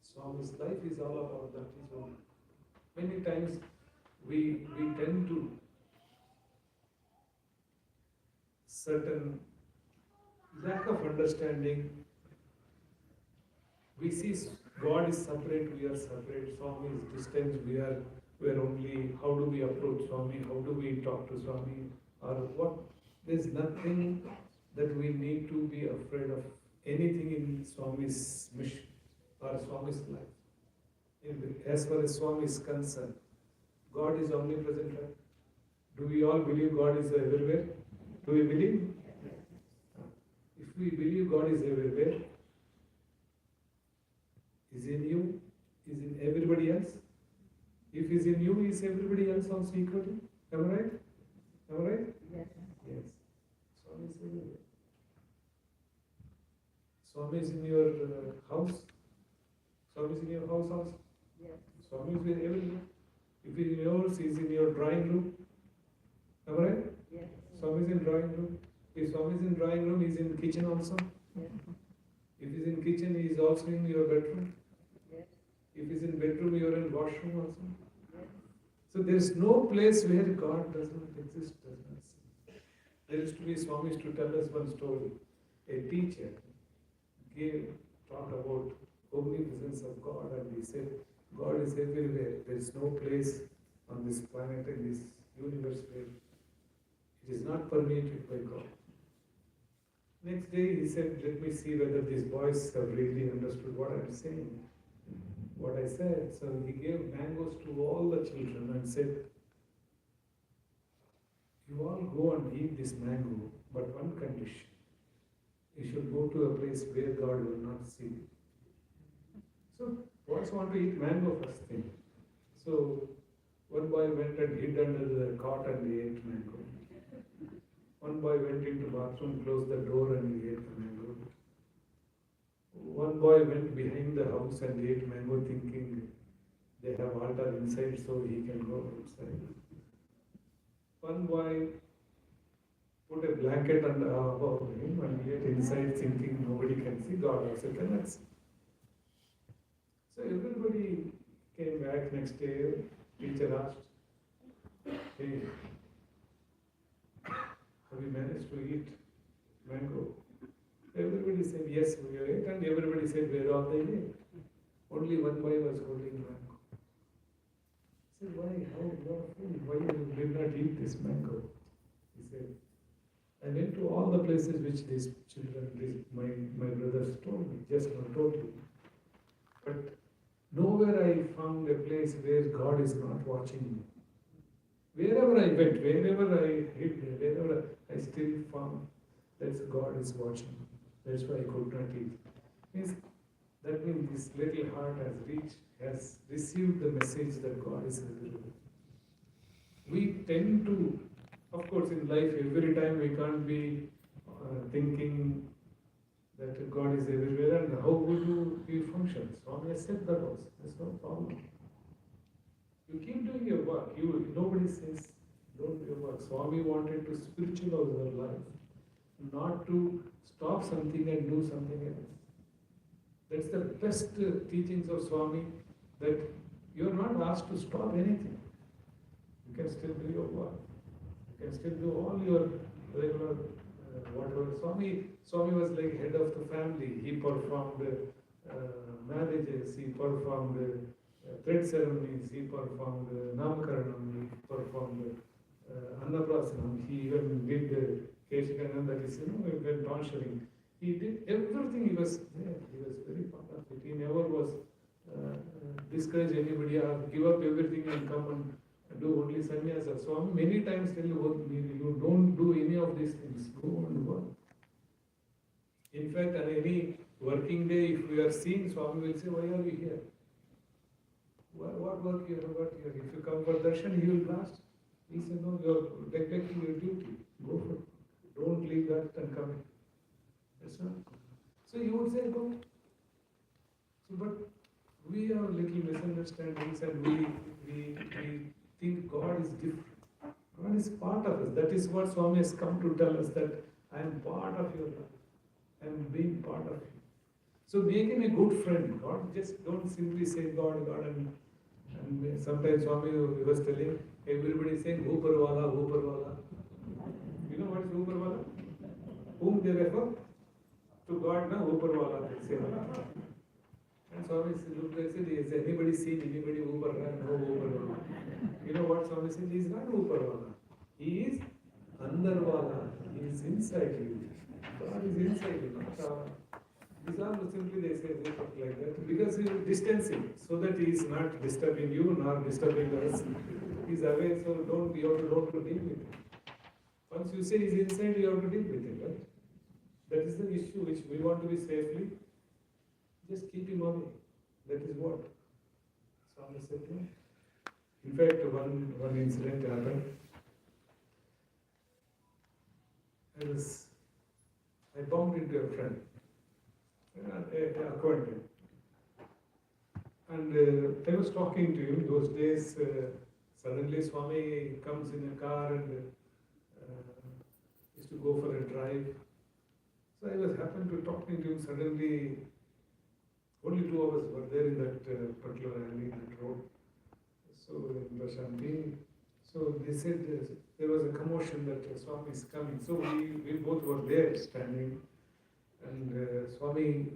Speaker 6: Swami's life is all about that. Many times we tend to certain lack of understanding. We see God is separate, we are separate. Swami is distant, we are only, how do we approach Swami, how do we talk to Swami, or what? There's nothing that we need to be afraid of, anything in Swami's mission. or Swami's life. As far as Swami is concerned, God is omnipresent, right? Do we all believe God is everywhere? Do we believe? If we believe God is everywhere, is in you, is in everybody else? If is in you, is everybody else also equally? Am I right? Am I right?
Speaker 2: Yes.
Speaker 6: Yes. Swami is everywhere. Swami is in your house. Swami is in your house also.
Speaker 2: Yes.
Speaker 6: Swami is everywhere. If he is in yours, he is in your drawing room. Am I right?
Speaker 2: Yes.
Speaker 6: Swami is in drawing room. If Swami is in drawing room, he is in kitchen also.
Speaker 2: Yes.
Speaker 6: If he is in kitchen, he is also in your bedroom.
Speaker 2: Yes.
Speaker 6: If he is in bedroom, you are in washroom also.
Speaker 2: Yes.
Speaker 6: So there is no place where God does not exist, does not see. There used to be Swamis to tell us one story. A teacher talked about omnipresence of God, and he said, God is everywhere. There is no place on this planet, in this universe, where it is not permeated by God. Next day he said, let me see whether these boys have really understood what I am saying, what I said. So he gave mangoes to all the children and said, you all go and eat this mango, but one condition. You should go to a place where God will not see you. So boys want to eat mango first thing. So one boy went and hid under the cot and he ate mango. One boy went into bathroom, closed the door and he ate the mango. One boy went behind the house and ate mango thinking they have altar inside so he can go outside. One boy put a blanket above him and he ate inside thinking nobody can see, God also cannot see. So everybody came back next day. Teacher asked, hey, have you managed to eat mango? Everybody said, yes, we ate, and everybody said, where are they ate? Only one boy was holding mango. I said, why? How? Why you did not eat this mango? He said, I went to all the places which these children, my brothers told me, just now told you. But nowhere I found a place where God is not watching me. Wherever I went, wherever I hid, wherever I still found that God is watching me. That's why I could not eat. That means this little heart has received the message that God is everywhere. We tend to, of course, in life, every time we can't be thinking that God is everywhere, and how would we function? Swami has said that also. There's no problem. You keep doing your work. Nobody says don't do your work. Swami wanted to spiritualize our life, not to stop something and do something else. That's the best teachings of Swami, that you are not asked to stop anything. You can still do your work. You can still do all your regular whatever. Swami was like head of the family. He performed marriages, he performed thread ceremonies, he performed Namakaranam, he performed Annaprasanam, he even did Keshakanam, that is, when tonsuring. He did everything, he was there, he was very part of it. He never was discourage anybody or give up everything and come and do only sannyasa. Swami many times tell you don't do any of these things, go and work. In fact, on any working day, if we are seen, Swami will say, why are you here? What work you have got here? If you come for darshan, he will ask. He said, no, you are neglecting your duty. Go for it. Don't leave that and come in. That's not. So you would say, go. So, but we have little misunderstandings and we think God is different. God is part of us. That is what Swami has come to tell us, that I am part of your life. I am being part of you. So make him a good friend. God, just don't simply say God, God, and sometimes Swami was telling, everybody saying, Upar wala, Upar wala. You know what is Upar wala? Whom they refer? To God, na Upar wala, they say. And Swami looked and said, is anybody seen anybody Upar wala? No Upar wala. You know what Swami said? He is not Upar wala. He is Andar wala. He is inside you. God is inside you, not These are simply they say they talk like that because you distancing so that he is not disturbing you nor disturbing us. He's away, so don't you have to deal with him. Once you say he's inside, you have to deal with him, right? That is the issue which we want to be safely. Just keep him away. That is what Swami said to me. In fact, one incident happened. I bumped into a friend, an acquaintance, and I was talking to him. Those days, suddenly Swami comes in a car and used to go for a drive. So I was happened to talking to him. Suddenly, only 2 of us were there in that particular alley, that road. So in Prasanthi, so they said there was a commotion that Swami is coming. So we both were there standing, and Swami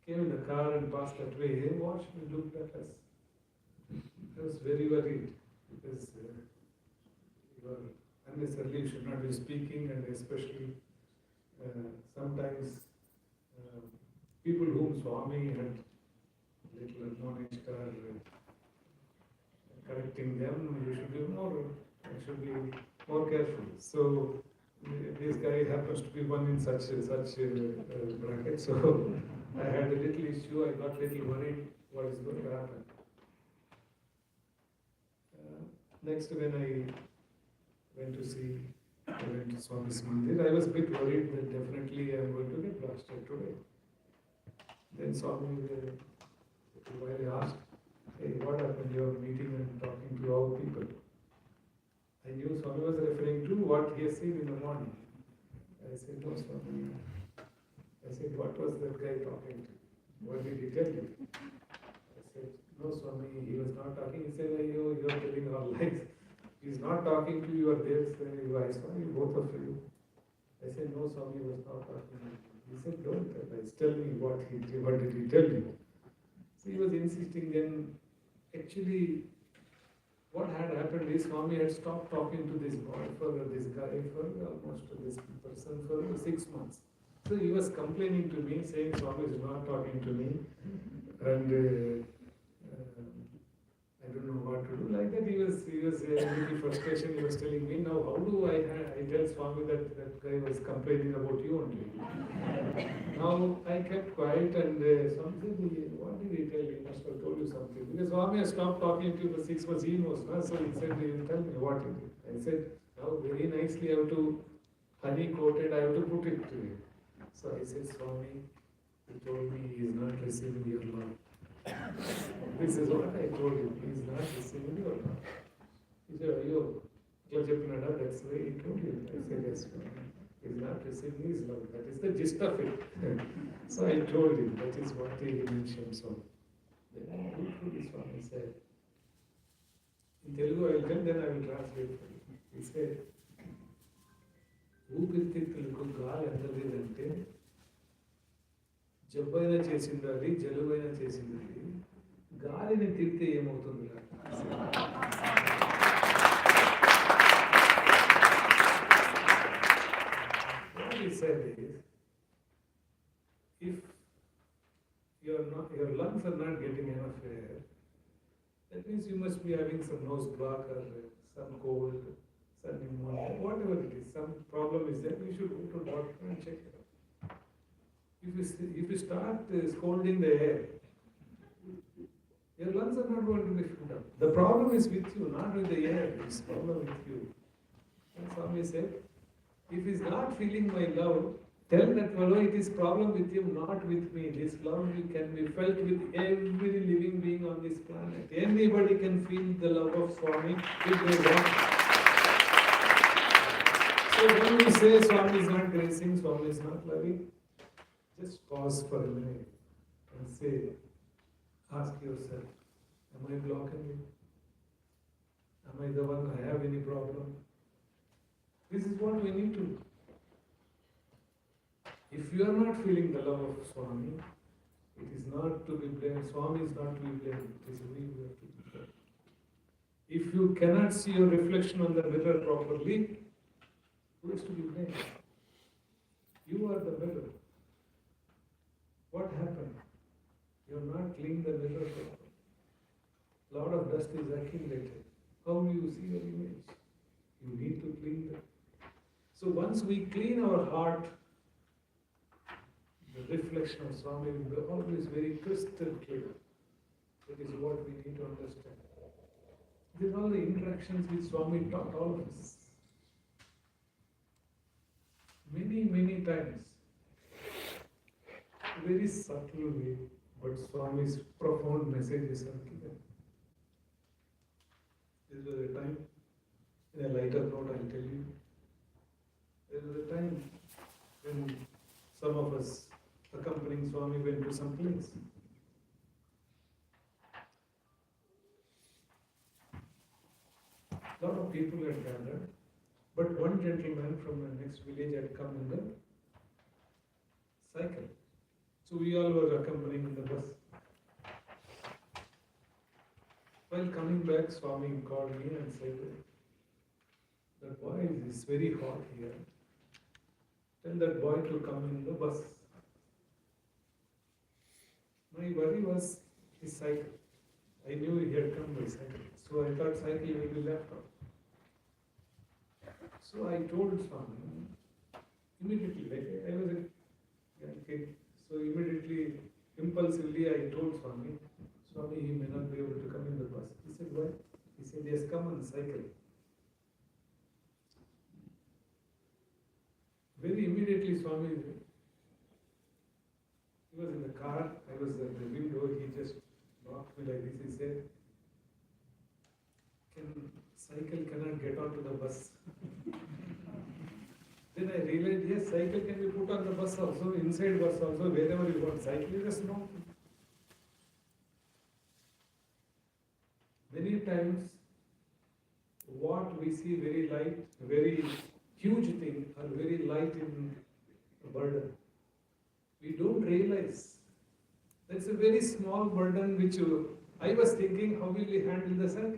Speaker 6: came in the car and passed that way. He watched and looked at us. I was very worried because unnecessarily you should not be speaking, and especially sometimes people whom Swami had little admonished or correcting them, you should be more careful. So this guy happens to be one in such bracket. So I had a little issue. I got a little worried what is going to happen. Next, when I went to Swami's Mandir, I was a bit worried that definitely I am going to get blasted today. Then Swami, while I asked, hey, what happened? You are meeting and talking to our people. I knew Swami was referring to what he has seen in the morning. I said, no, Swami. I said, what was that guy talking to? What did he tell you? I said, no, Swami, he was not talking. He said, you are telling all lies. He's not talking to you, you are there, you I saw you, both of you. I said, no, Swami was not talking to you. He said, don't tell lies. Tell me what did he tell you? So he was insisting. Then actually what had happened is Swami had stopped talking to this boy for this guy for almost this person for 6 months. So he was complaining to me, saying Swami is not talking to me, and I don't know what to do. Like that, he was in little frustration. He was telling me, now how do I tell Swami that guy was complaining about you only? Now I kept quiet, and Swami said, what did he tell you? He must have told you something. Because Swami has stopped talking to you for 6 months, he knows. No? So he said, you tell me what it is. I said, now very nicely I have to honey-coated, I have to put it to you. So I said, Swami, he told me he is not receiving your love. This is what I told him. He is not receiving your love. He said, that's the way he told you. I said, yes, Swami. He is not receiving his love. That is the gist of it. So I told him, that is what he mentioned. So then I looked through this one. He said, in Telugu I will tell, then I will translate for you. He said, ఊపిరితిత్తులకు గాలి అందలేదంటే జబ్బైనా చేసింది జలుబైనా చేసింది గాలిని తిరిగితే ఏమవుతుంది? What he said is, if your lungs are not getting enough air, that means you must be having some nose block or some cold, some pneumonia, whatever it is, some problem is there, you should go to the doctor and check it out. If you start scolding the air, your lungs are not going to be filled up. The problem is with you, not with the air. It's the problem with you. And Swami said, if he's not feeling my love, tell that fellow it is problem with him, not with me. This love can be felt with every living being on this planet. Anybody can feel the love of Swami if they want. So when you say Swami is not gracing, Swami is not loving, just pause for a minute and say, ask yourself, am I blocking you? Am I the one I have any problem? This is what we need to do. If you are not feeling the love of Swami, it is not to be blamed. Swami is not to be blamed. It is we who have to be blamed. If you cannot see your reflection on the mirror properly, who is to be blamed? You are the mirror. not clean the mirror properly. Lot of dust is accumulated. How do you see your image? You need to clean that. So once we clean our heart, the reflection of Swami will be always very crystal clear. That is what we need to understand. These are all the interactions which Swami taught all of us. Many, many times. Very subtle way, but Swami's profound messages are given. There was a time, in a lighter note I'll tell you, there was a time when some of us accompanying Swami went to some place. A lot of people had gathered, but one gentleman from the next village had come in the cycle. So we all were accompanying in the bus. While coming back, Swami called me and said, that boy, it's very hot here. Tell that boy to come in the bus. My worry was his cycle. I knew he had come by cycle. So I thought cycle will be left out. So I told Swami, immediately, like I was a young kid. So immediately, impulsively, I told Swami, he may not be able to come in the bus. He said, why? He said, yes, come on cycle. Very immediately, Swami, he was in the car, I was at the window, he just knocked me like this, he said, cycle cannot get onto the bus. Then I realized, yes, cycle can be put on the bus also, inside bus also, wherever you want. Cycle is a small thing. Many times, what we see very light, very huge thing, are very light in burden. We don't realize. That's a very small burden which I was thinking, how will we handle the cycle?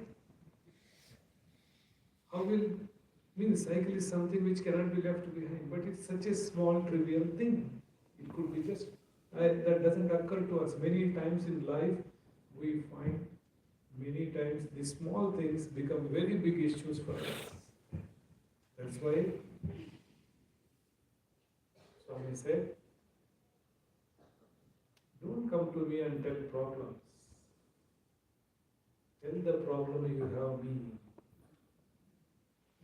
Speaker 6: The cycle is something which cannot be left behind, but it's such a small, trivial thing. It could be just, that doesn't occur to us. Many times in life, we find many times these small things become very big issues for us. That's why Swami said, don't come to me and tell problems. Tell the problem you have me.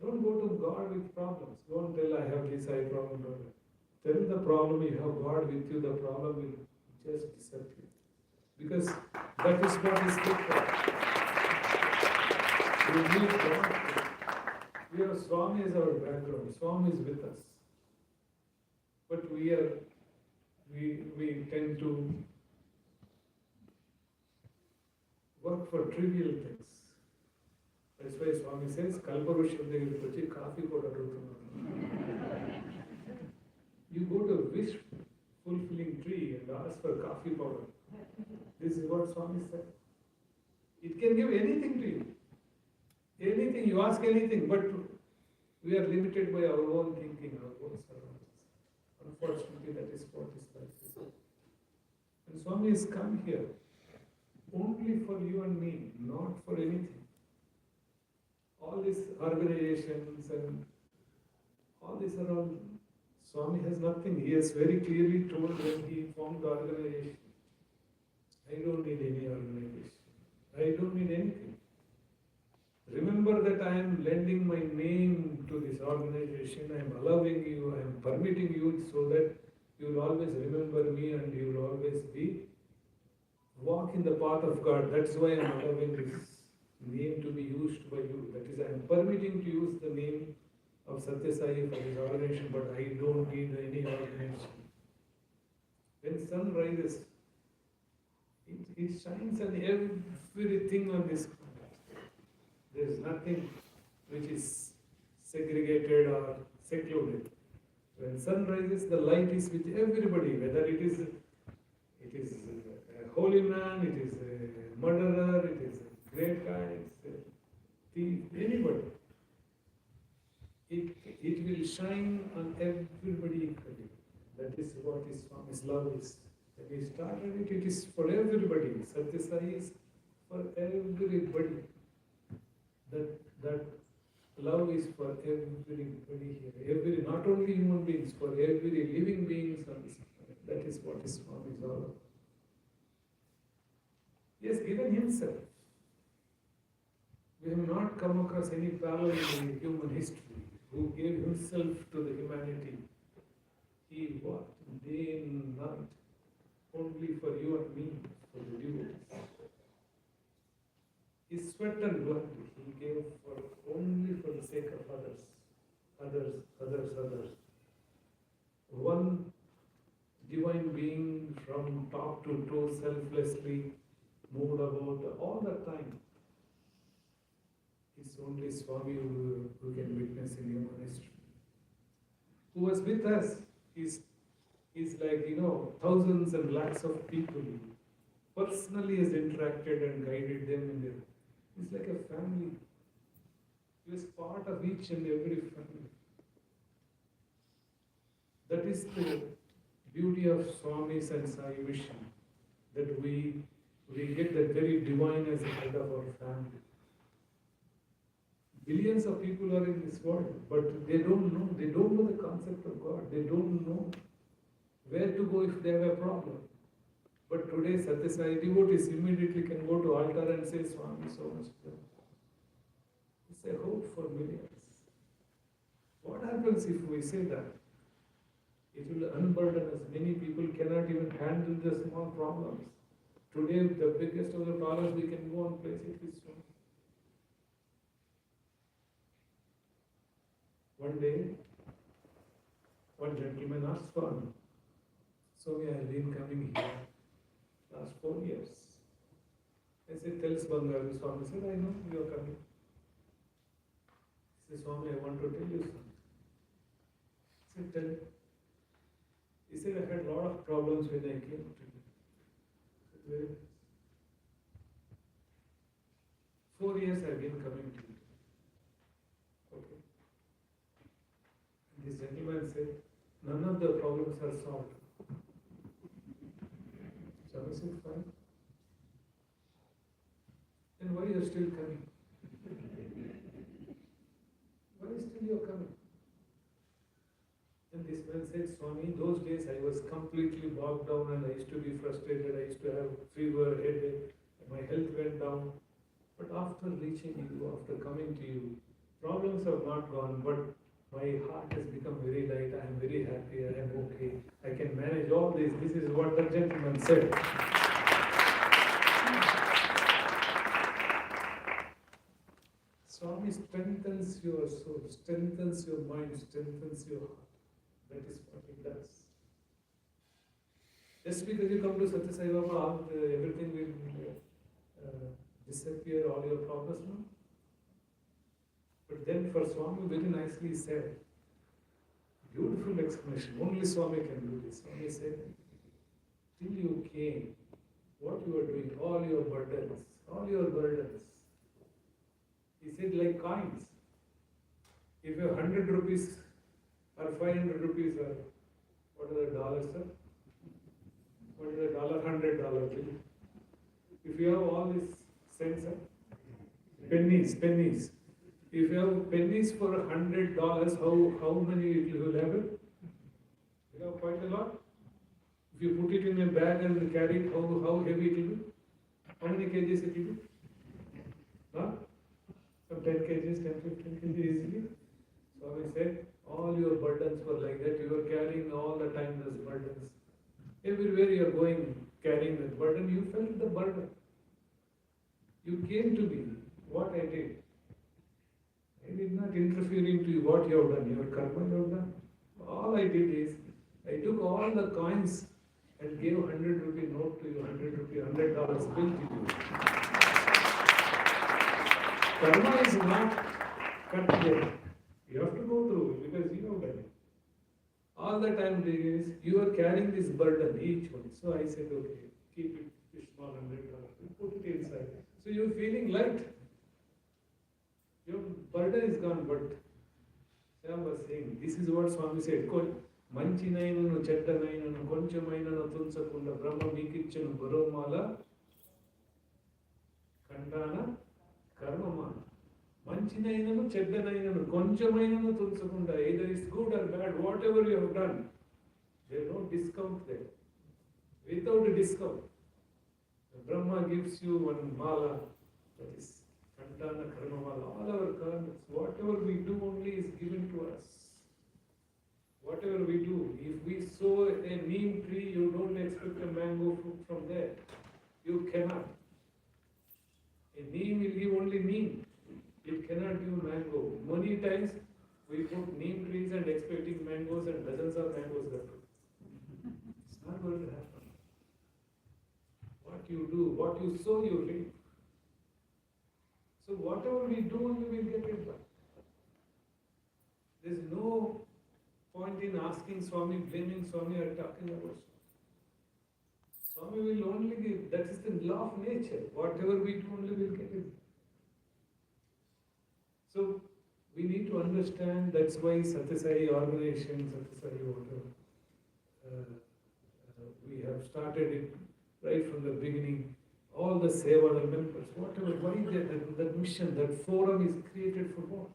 Speaker 6: Don't go to God with problems. Don't tell I have this eye problem. Tell the problem you have God with you, the problem will just disappear. Because that is what is good for us. We need God. We have Swami as our background. Swami is with us. But we tend to work for trivial things. That's why Swami says, Kalparushyam దగ్గరికి వచ్చి coffee కూడా అడుగుతున్నాను. You go to a wish-fulfilling tree and ask for coffee powder. This is what Swami said. It can give anything to you. Anything, you ask anything, but we are limited by our own thinking, our own surroundings. Unfortunately, that is what is life. And Swami has come here only for you and me, not for anything. All these organizations and all these are all, Swami has nothing. He has very clearly told when he formed the organization, I don't need any organization. I don't need anything. Remember that I am lending my name to this organization. I am allowing you, I am permitting you so that you will always remember me and you will always walk in the path of God. That's why I am allowing this name to be used by you. That is, I am permitting to use the name of Satya Sai for this organization, but I don't need any organization. When sun rises, it shines on everything on this planet. There is nothing which is segregated or secluded. When sun rises, the light is with everybody, whether it is a holy man, it is a murderer, it is a great guy, it's a thief, anybody. It will shine on everybody equally. That is what is Swami's love is. we started it, it is for everybody. Satya Sai is for everybody. That love is for everybody here. Not only human beings, for every living beings on this planet. That is what Islam is all about. He has given himself. We have not come across any parallel in human history who gave himself to the humanity. He worked day and night only for you and me, for the devotees. His sweat and blood he gave only for the sake of others. One divine being from top to toe selflessly moved about all the time. It's only Swami who can witness in human history. Who was with us is like, thousands and lakhs of people. Personally has interacted and guided them in their. It's like a family. He was part of each and every family. That is the beauty of Swami's and Sai mission. That we get that very divine as a head of our family. Billions of people are in this world, but they don't know the concept of God. They don't know where to go if they have a problem. But today, Satya Sai devotees immediately can go to altar and say, Swami, so much. It's a hope for millions. What happens if we say that? It will unburden us. Many people cannot even handle the small problems. Today, the biggest of the problems, we can go and place it with Swami. One day, one gentleman asked for me, Swami, I have been coming here last 4 years. I said, tell us Bangali. Swami said, I know you are coming. He said, Swami, I want to tell you something. I said, tell me. He said, I had a lot of problems when I came to you. I said, very nice. 4 years I have been coming to you. Okay. And this gentleman said, none of the problems are solved. Swami said, fine. Then why are you still coming? Why still you are coming? And this man said, Swami, those days I was completely bogged down and I used to be frustrated, I used to have fever, headache, my health went down. But after reaching you, after coming to you, problems have not gone, but my heart has become very light, I am very happy, I am okay, I can manage all this. This is what the gentleman said. Swami strengthens your soul, strengthens your mind, strengthens your heart. That is what it does. Just because you come to Satya Sai Baba, everything will disappear, all your problems, no? But then for Swami, very nicely said, beautiful explanation, only Swami can do this. Swami said, till you came, what you were doing, all your burdens. He said, like coins. If you have 100 rupees or 500 rupees or what are the dollars, sir? What is the dollar, $100? If you have all these cents, sir? Pennies. If you have pennies for $100, how many you will have it? You have quite a lot. If you put it in a bag and carry it, how heavy it will be? How many kgs it will be? Huh? Some 10 kgs, 10, 15 kgs easily. Swami said, all your burdens were like that. You were carrying all the time those burdens. Everywhere you are going, carrying that burden, you felt the burden. You came to me, what I did. I did not interfere into what you have done, your karma you have done. All I did is, I took all the coins and gave 100 rupee note to you, $100 bill to you. Karma is not cut there. You have to go through it because you have done it. All the time there is, you are carrying this burden, each one. So I said, okay, keep it, this small $100, put it inside. So you're feeling light. Your burden is gone, but Sam was saying, this is what Swami said. మంచినైనను చెడ్డనైనను కొంచెమైనను తుంచకుండా Brahma మీకిచ్చిన బరోమాల కంటాన కర్మమాల. మంచినైనను చెడ్డనైనను కొంచెమైనను తుంచకుండా, either is good or bad, whatever you have done, there is no discount there. Without a discount, Brahma gives you one mala, that is Kantana Karma Mala. All our karmas, whatever we do only is given to us. Whatever we do, if we sow a neem tree, you don't expect a mango fruit from there. You cannot. A neem will give only neem. It cannot give mango. Many times we put neem trees and expecting mangoes and dozens of mangoes that too. It's not going to happen. What you do, what you sow, you reap. So whatever we do, we will get it back. There is no point in asking Swami, blaming Swami, or talking about Swami. Swami will only give. That is the law of nature. Whatever we do, only we will get it. So we need to understand. That's why Satyasai organization, Satyasai whatever, we have started it right from the beginning. All the Sevada members, whatever, why that mission, that forum is created for what?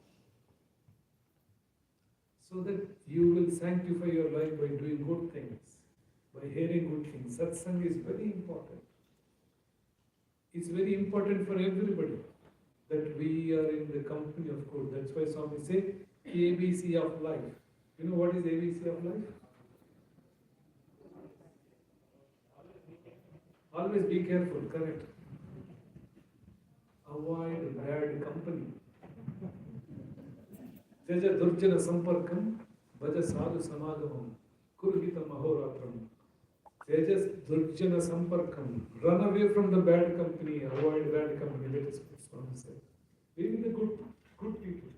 Speaker 6: So that you will sanctify your life by doing good things, by hearing good things. Satsang is very important. It's very important for everybody that we are in the company of good. That's why Swami say ABC of life. You know what is ABC of life? Always be careful, correct? Avoid bad company. Teja durjana samparkam, bhaja sadhu samagamam, kurhita mahoratram. Tejas durjana samparkam. Run away from the bad company, avoid bad company. That is what Swami said. Be with the good people.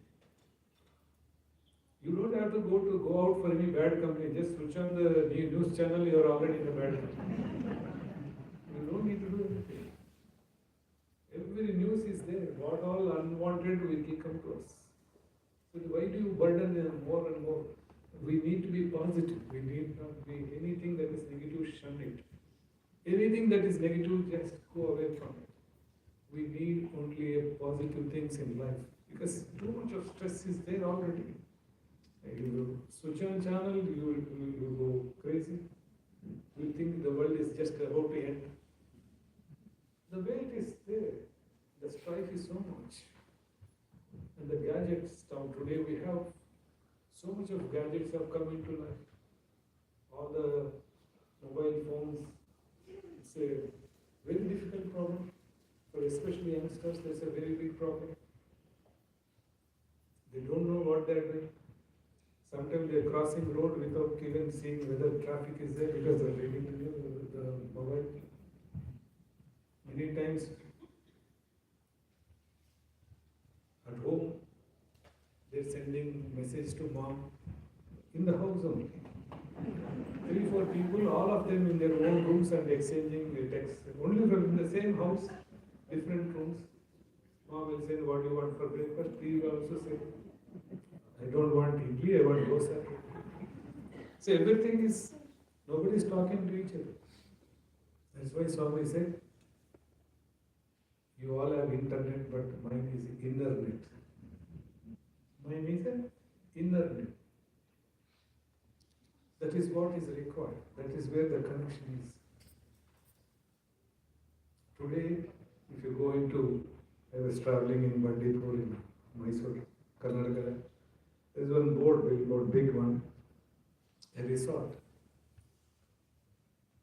Speaker 6: You don't have to go out for any bad company. Just switch on the news channel, you are already in the bad company. You don't need to do anything. Every news is there. What all unwanted will come to us. So why do you burden them more and more? We need to be positive. We need not be anything that is negative, shun it. Anything that is negative, just go away from it. We need only positive things in life, because too much of stress is there already. You will switch on channel, you will go crazy. You think the world is just about to end. The weight is there. The strife is so much. And the gadgets, now today we have so much of gadgets have come into life. All the mobile phones, it's a very difficult problem. For especially youngsters, there's a very big problem. They don't know what they're doing. Sometimes they're crossing road without even seeing whether traffic is there, because they're reading the mobile. Many times at home, they're sending message to mom in the house only. 3-4 people, all of them in their own rooms and exchanging the text. Only from the same house, different rooms. Mom will say, what do you want for breakfast? He will also say, I don't want idli, I want dosa. So everything is, nobody is talking to each other. That's why Swami said, you all have internet, but mine is inner net. Mine is an inner net. That is what is required. That is where the connection is. Today, if you go into, I was traveling in Bandipur in Mysore, Karnataka. There's one billboard, big one, a resort.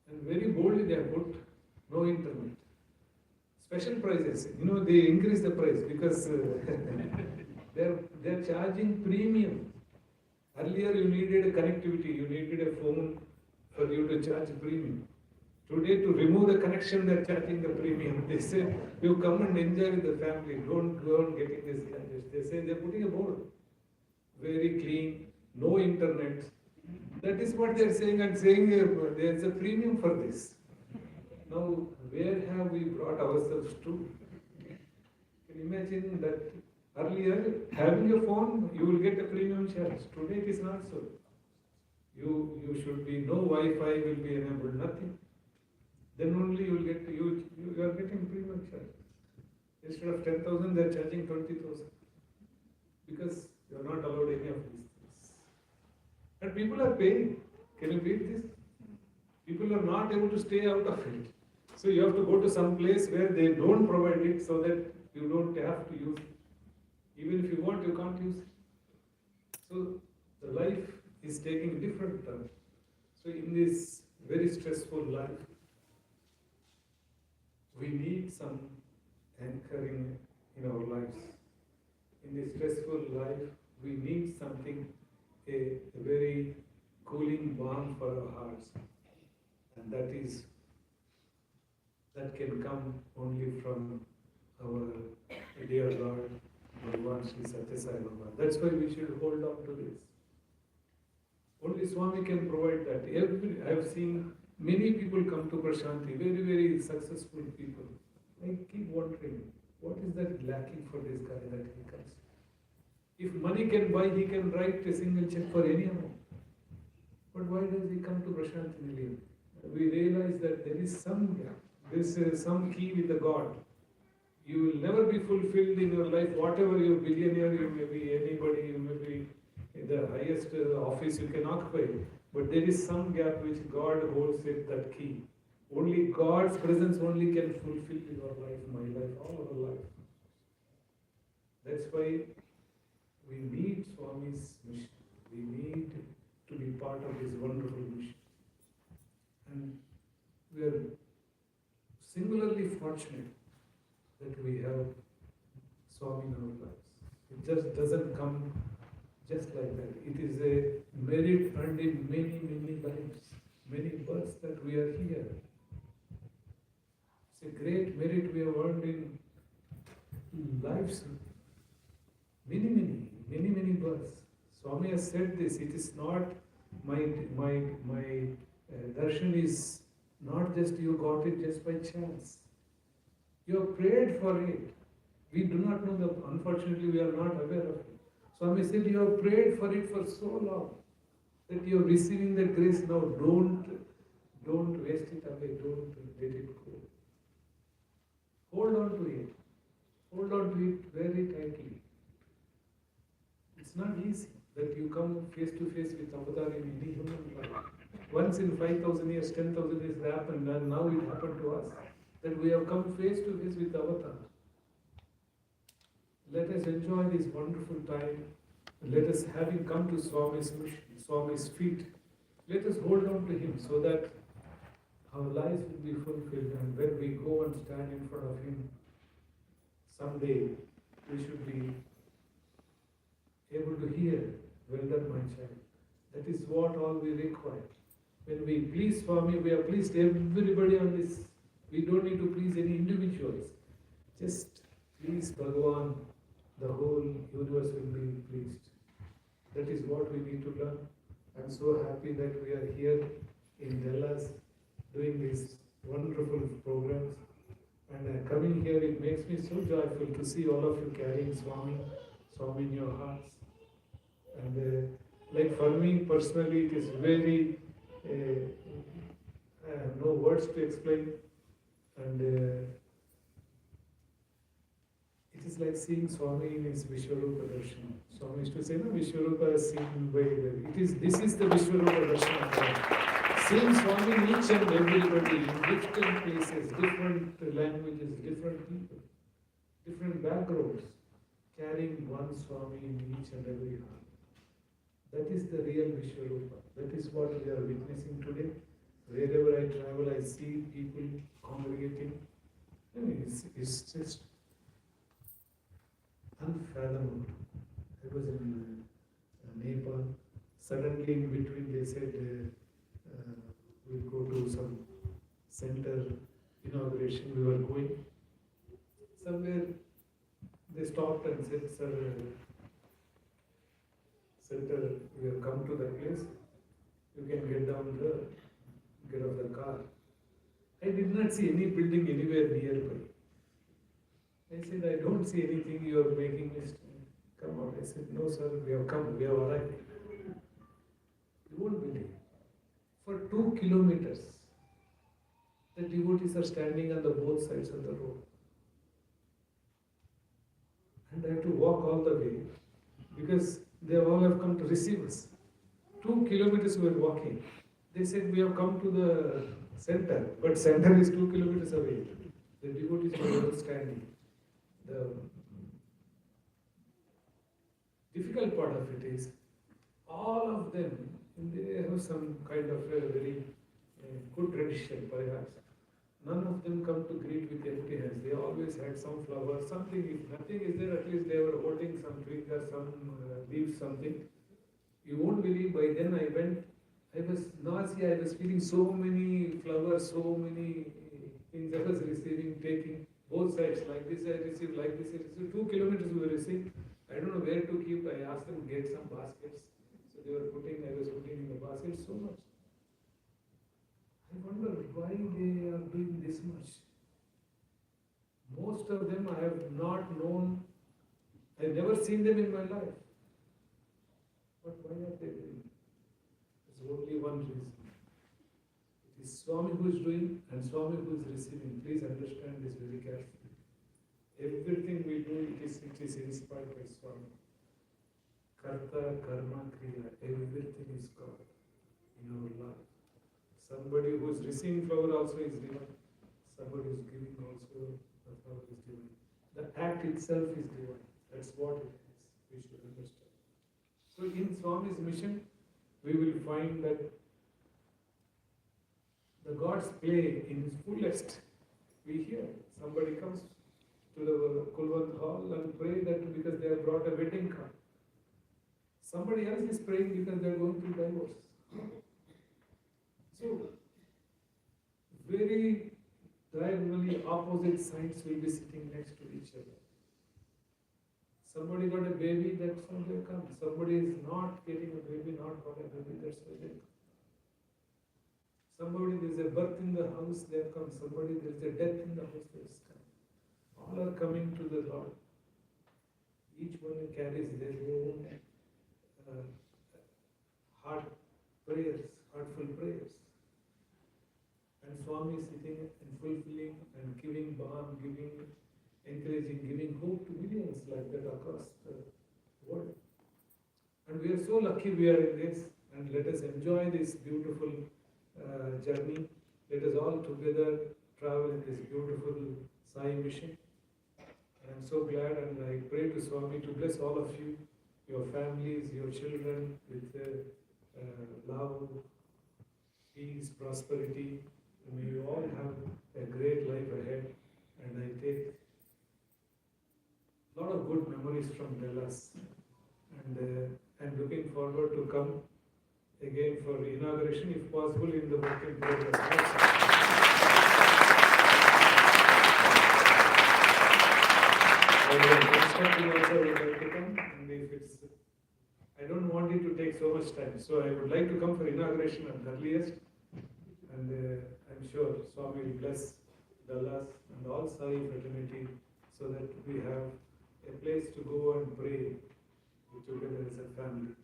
Speaker 6: And very boldly they have put, no internet. Special prices. You know, they increase the price because they're charging premium. Earlier you needed a connectivity, you needed a phone for you to charge premium. Today, to remove the connection, they're charging the premium. They say, you come and enjoy with the family, don't go on getting this gadget. They say they're putting a board. Very clean, no internet. That is what they're saying, and saying there's a premium for this. Now, where have we brought ourselves to? Can you imagine that earlier, having a phone, you will get a premium charge. Today it is not so. You should be, no Wi-Fi will be enabled, nothing. Then only you will get, you are getting free much charge. Instead of 10,000, they are charging 20,000. Because you are not allowed any of these things. And people are paying. Can you beat this? People are not able to stay out of it. So you have to go to some place where they don't provide it so that you don't have to use it. Even if you want, you can't use it. So the life is taking different turn. So in this very stressful life, we need some anchoring in our lives. In this stressful life, we need something, a very cooling balm for our hearts. And that can come only from our dear Lord, Bhagavan Sri Satya Sai Baba. That's why we should hold on to this. Only Swami can provide that. I have seen many people come to Prasanthi, very, very successful people. I keep wondering, what is that lacking for this guy that he comes? If money can buy, he can write a single check for any amount. But why does he come to Prasanthi Nilayam? We realize that there is some gap. This is some key with the God. You will never be fulfilled in your life, whatever you're billionaire, you may be anybody, you may be in the highest office you can occupy. But there is some gap which God holds it, that key. Only God's presence only can fulfill your life, my life, all our life. That's why we need Swami's mission. We need to be part of his wonderful mission. And we are singularly fortunate that we have Swami in our lives. It just doesn't come just like that. It is a merit earned in many, many lives, many births that we are here. It's a great merit we have earned in lives, many births. Swami has said this. It is not my darshan is not just you got it just by chance. You have prayed for it. We do not know that. Unfortunately, we are not aware of it. Swami said you have prayed for it for so long that you are receiving that grace now. Don't waste it away. Don't let it go. Hold on to it. Hold on to it very tightly. It's not easy that you come face to face with Avatar in any human life. Once in 5,000 years, 10,000 years it happened, and now it happened to us. That we have come face to face with Avatar. Let us enjoy this wonderful time. Let us, having come to Swami's feet, let us hold on to him so that our lives will be fulfilled. And when we go and stand in front of him, someday we should be able to hear, well done, my child. That is what all we require. When we please Swami, we have pleased everybody on this. We don't need to please any individuals. Just please Bhagavan, the whole universe will be pleased. That is what we need to learn. I'm so happy that we are here in Dallas doing these wonderful programs. And coming here, it makes me so joyful to see all of you carrying Swami in your hearts. And like for me personally, it is very, I have no words to explain. And it is like seeing Swami in his Vishwarupa Darshan. Swami used to say, no, Vishwarupa is seen by this is the Vishwarupa Darshan. Seeing Swami in each and everybody in different places, different languages, different people, different backgrounds, carrying one Swami in each and every heart. That is the real Vishwarupa. That is what we are witnessing today. Wherever I travel, I see people congregating. I mean, it's just unfathomable. I was in Nepal. Suddenly, in between, they said we'll go to some center inauguration. We were going. Somewhere they stopped and said, "Sir, center, we have come to that place. You can get down there, get off the car." I did not see any building anywhere nearby. I said, "I don't see anything, you are making mistake. Come out." I said, "No, sir, we have come, we have arrived." You won't believe. For 2 kilometers, the devotees are standing on the both sides of the road. And I have to walk all the way because they all have come to receive us. 2 kilometers we were walking. They said we have come to the center, but center is 2 kilometers away. The devotees were all standing. The difficult part of it is, all of them, they have some kind of a very good tradition perhaps. None of them come to greet with empty hands. They always had some flower, something. If nothing is there, at least they were holding some twig or some leaves, something. You won't believe, by then I went, I was nausea, I was feeling so many flowers, so many things I was receiving, taking both sides, like this I received, like this I received. 2 kilometers we were receiving. I don't know where to keep. I asked them to get some baskets. So they were putting, I was putting in the basket so much. I wonder why they are doing this much. Most of them I have not known, I have never seen them in my life. But why are they doing it? There's only one reason. It is Swami who is doing and Swami who is receiving. Please understand this very carefully. Everything we do, it is inspired by Swami. Karta, karma, kriya, everything is God in our life. Somebody who is receiving flower also is divine. Somebody who is giving also, the flower is divine. The act itself is divine. That's what it is. We should understand. So in Swami's mission, we will find that the God's play in his fullest. We hear somebody comes to the Kulwant hall and pray that because they have brought a wedding card. Somebody else is praying because they are going through divorce. So, very diagonally opposite sides will be sitting next to each other. Somebody got a baby, that's why they come. Somebody is not getting a baby, not got a baby, that's why they come. Somebody, there is a birth in the house, they have come. Somebody, there is a death in the house, they have come. All are coming to the Lord. Each one carries their own heartful prayers. And Swami is sitting and fulfilling and giving balm, encouraging, giving hope to millions like that across the world. And we are so lucky we are in this, and let us enjoy this beautiful journey. Let us all together travel in this beautiful Sai mission. And I'm so glad, and I pray to Swami to bless all of you, your families, your children with love, peace, prosperity. May you all have a great life ahead. And I take a lot of good memories from Dallas. And I'm looking forward to come again for inauguration, if possible, in the work in progress. Constructing also would like to come, and if it's, I don't want it to take so much time, so I would like to come for inauguration at the earliest, and I'm sure Swami will bless Dallas and all Sai fraternity so that we have a place to go and pray together as a family.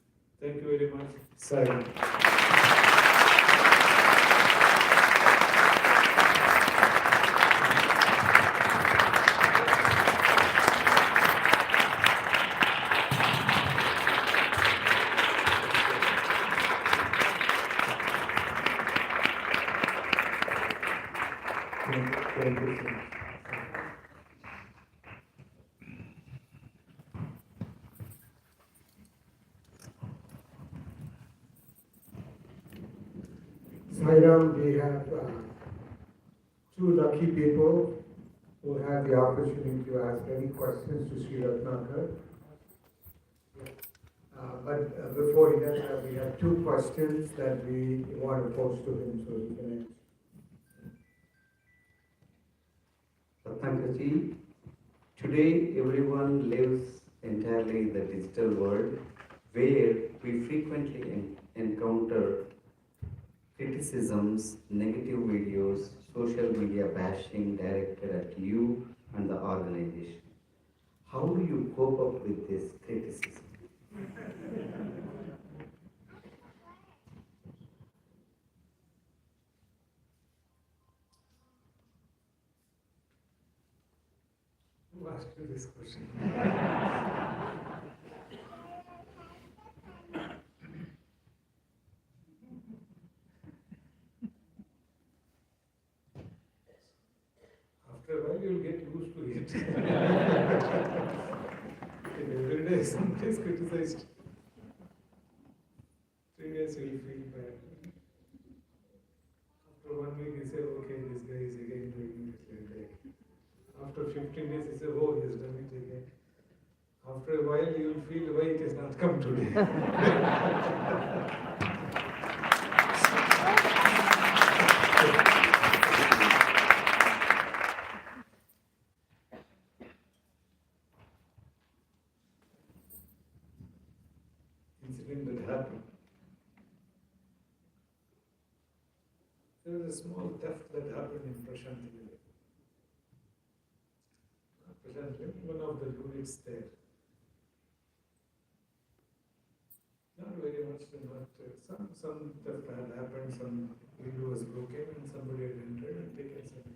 Speaker 6: Thank you very much. Sari. Thank you so much.
Speaker 3: Sairam, we have two lucky people who have the opportunity to ask any questions to Sri Ratnakar. But before he does that, we have two questions that we want to pose to him so he can answer.
Speaker 5: Ratnakar ji, today everyone lives entirely in the digital world where we frequently encounter criticisms, negative videos, social media bashing directed at you and the organization. How do you cope up with this criticism?
Speaker 6: asked you this question. After a while, you'll get used to it. Every day, somebody is criticized. 3 days, you will feel bad. After 1 week, you say, okay, this guy is again doing it like that. After 15 days, you say, oh, he has done it again. After a while, you will feel why it has not come today. Incident that happened. There was a small theft that happened in Prasanthi Dham. One of the units there. Not very much, but some theft had happened, some window was broken and somebody had entered and taken some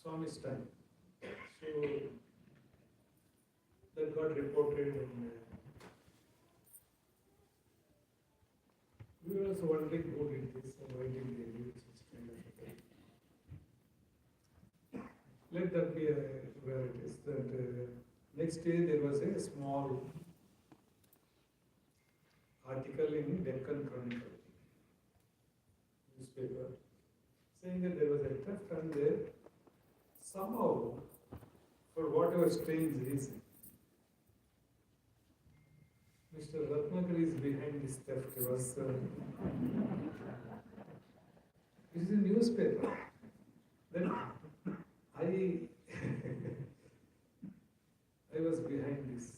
Speaker 6: Swami's time. So that got reported and we were also wondering who did this and why did they do such kind of a thing. Let that be where it is. That next day there was a small article in Deccan Chronicle newspaper saying that there was a theft and there somehow, for whatever strange reason, Mr. Ratnakar is behind this theft. It is a newspaper. Then I was behind this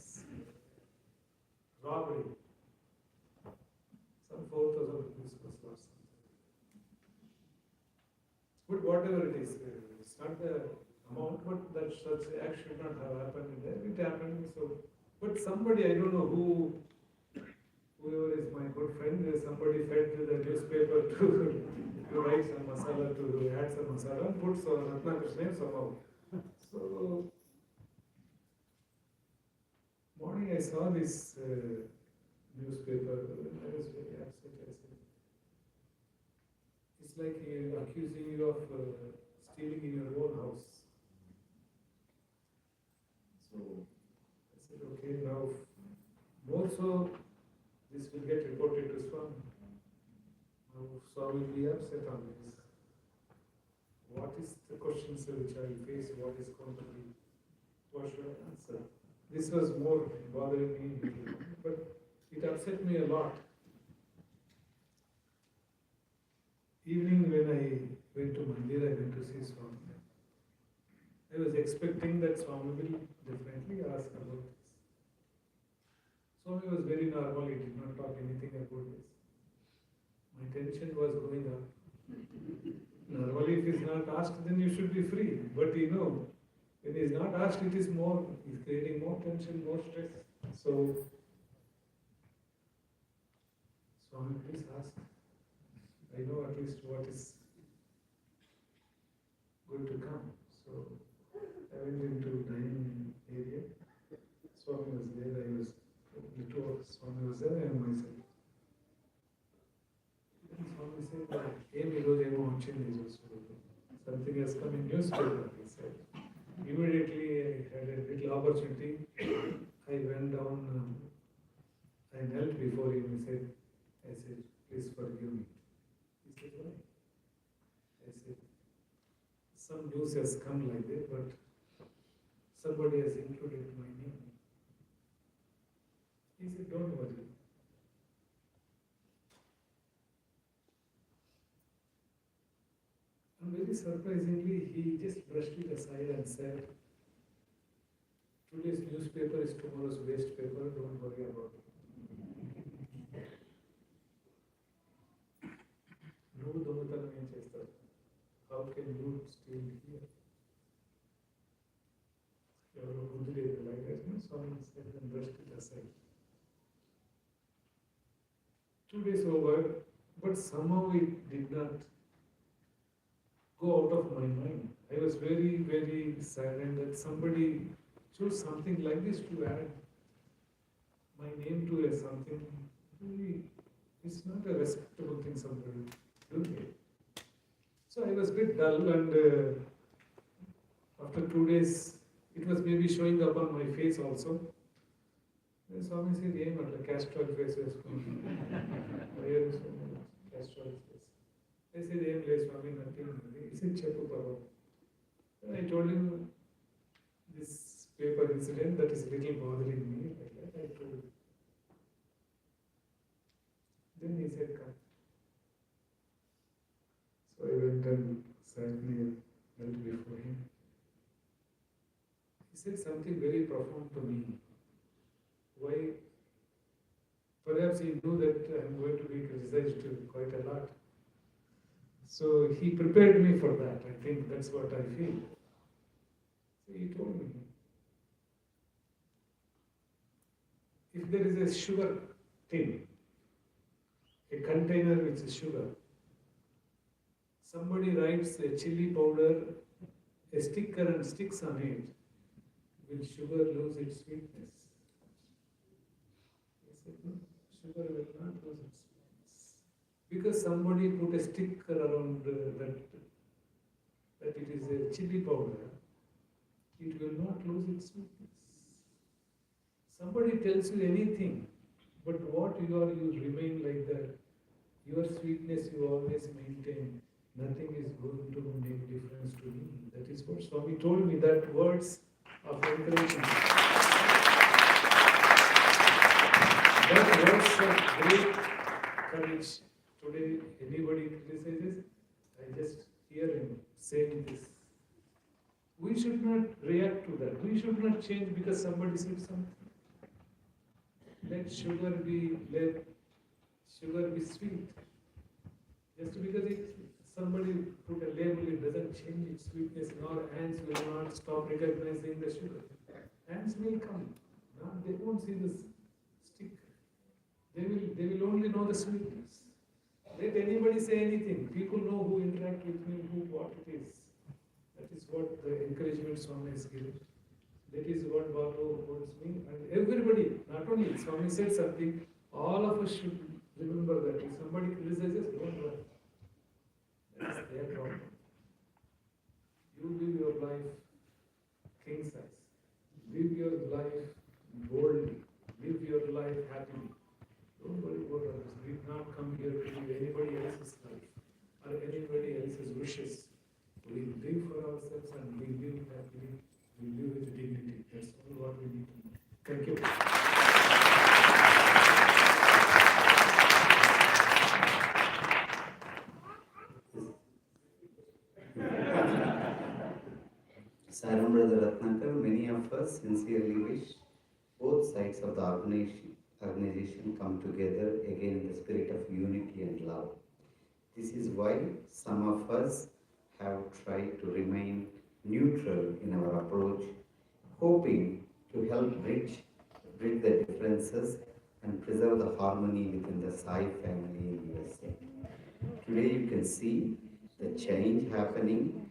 Speaker 6: robbery. Some 4,000 rupees was lost. But whatever it is, it's not the amount, but that such act should not have happened there. It happened. So, but somebody, I don't know whoever is my good friend, somebody fed to the newspaper to write some masala, to add some masala, and put Ratnakar's name somehow. So, morning I saw this newspaper, and I was very upset. I said, it's like accusing you of stealing in your own house. So, I said, okay, now, more so, this will get reported to Swami. Now, Swami will be upset on this. What is the questions which I will face? What is going to be? What should I answer? This was more bothering me, but it upset me a lot. Evening when I went to Mandir, I went to see Swami. I was expecting that Swami will definitely ask about this. Swami was very normal, he did not talk anything about this. My tension was going up. Normally, if he is not asked, then you should be free. But when he is not asked, it is more, he is creating more tension, more stress. So, Swami, please ask. I know at least what is going to come. So, I went into dining area. Swami was there, the two of Swami was there and myself. Then Swami said, something has come in newspaper, he said. Immediately I had a little opportunity. I went down, I knelt before him. I said, please forgive me. He said, why? I said, some news has come like that, but somebody has included my name. He said, don't worry. And very surprisingly, he just brushed it aside and said, today's newspaper is tomorrow's waste paper, don't worry about it. నువ్వు దొంగతనం ఏం చేస్తావు? How can you steal here? ఎవరో బుద్ధి లేదు like that, no? Swami said and brushed it aside. 2 days over, but somehow it did not go out of my mind. I was very, very saddened that somebody chose something like this to add my name to a something. Really, it's not a respectable thing somebody doing it. So I was a bit dull, and after 2 days, it was maybe showing up on my face also. Then Swami said, "Aim at the castrol face." Where is castrol face? I said, "Aim less, Swami, nothing." He said, "Cheppu Paro." And I told him this paper incident that is little bothering me. Like that, I told him. Then he said, "Come." So I went and sat near, knelt before him. He said something very profound to me. Why? Perhaps he knew that I am going to be criticized quite a lot. So he prepared me for that. I think that's what I feel. So he told me, if there is a sugar tin, a container which is sugar, somebody writes a chili powder, a sticker and sticks on it, will sugar lose its sweetness? He said, no, sugar will not lose its sweetness. Because somebody put a sticker around that it is a chili powder, it will not lose its sweetness. Somebody tells you anything, but what you are, you remain like that. Your sweetness you always maintain. Nothing is going to make difference to me. That is what Swami told me, that words of encouragement. That words of great courage. Today, anybody criticizes, I just hear him saying this. We should not react to that. We should not change because somebody said something. Let sugar be sweet. Just because somebody put a label, it doesn't change its sweetness, nor ants will not stop recognizing the sugar. Ants may come, they won't see the stick. They will only know the sweetness. Let anybody say anything. People know who interact with me, what it is. That is what the encouragement Swami has given. That is what Babu holds me. And everybody, not only Swami said something, all of us should remember that. If somebody criticizes, don't worry. That is their problem. You live your life king size. Live your life boldly. Live your life happily. Don't worry about others. We did not come here to live anybody else's life or anybody else's wishes. We live for ourselves and we live happily. We live with dignity. That's all what we need to do. Thank you.
Speaker 5: Saram Brother Ratnakar, many of us sincerely wish both sides of the organization come together again in the spirit of unity and love. This is why some of us have tried to remain neutral in our approach, hoping to help bridge the differences and preserve the harmony within the Sai family in USA. Today you can see the change happening.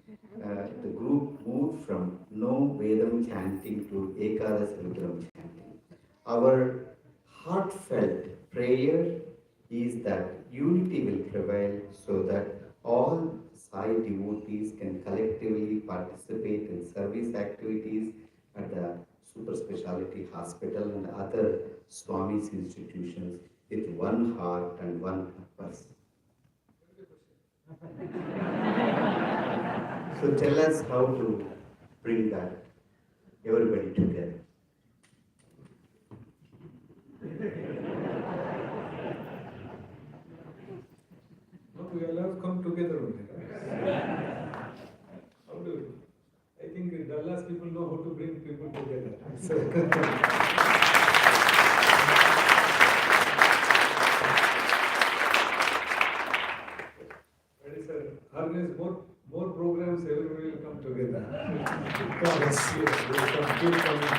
Speaker 5: The group moved from no Vedam chanting to Ekadas Rudram chanting. Our heartfelt prayer is that unity will prevail so that all Sai devotees can collectively participate in service activities at the super specialty hospital and other Swami's institutions with one heart and one purpose. So tell us how to bring that everybody together.
Speaker 6: No, we all have come together only. How do we? I think Dallas people know how to bring people together. That is, organize more programs, everybody will come together. Yes, they come, keep coming.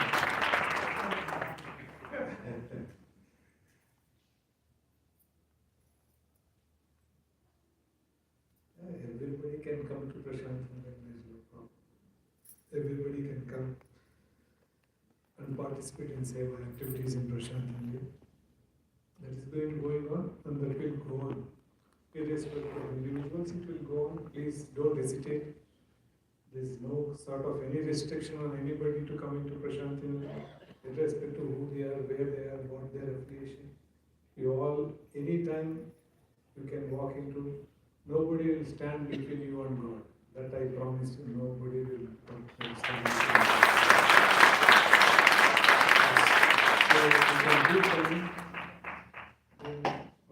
Speaker 6: Everybody can can come to Prasanthi Dham, there is no problem. Everybody can come and participate in seva activities in Prasanthi Dham. That is going on and that will go on. Irrespective of individuals, it will go on. Please don't hesitate. There is no sort of any restriction on anybody to come into Prasanthi Dham, irrespective of who they are, where they are, what their affiliation. You all, anytime you can walk into, nobody will stand between you and God. That I promise you, nobody will stand between you. So you can do something, then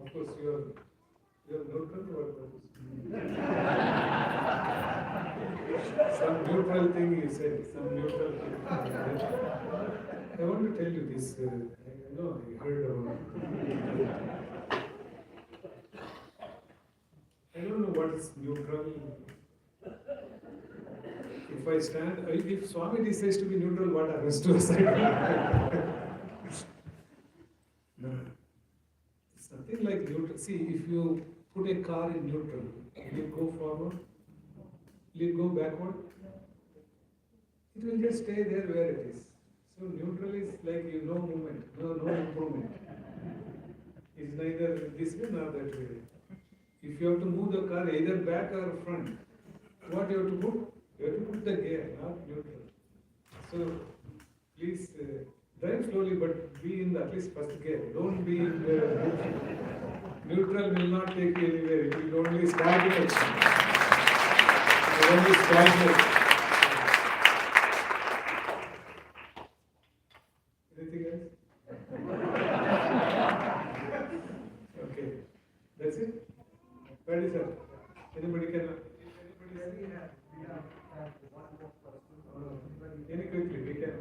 Speaker 6: of course you are neutral or some neutral thing you said, some neutral thing. I want to tell you this, I know I heard about I don't know what is neutral. If I stand, if Swami decides to be neutral, what happens to us? No. It's nothing like neutral. See, if you put a car in neutral, will it go forward? Will it go backward? It will just stay there where it is. So neutral is like no movement, no improvement. It's neither this way nor that way. If you have to move the car either back or front, what you have to put? You have to put the gear, not neutral. So please drive slowly, but be in the at least first gear. Don't be in the neutral will not take you anywhere. It will only stagnate. It will only stagnate. Anything else? Okay, that's it. Ready, sir? Anybody can? Any quickly, we can.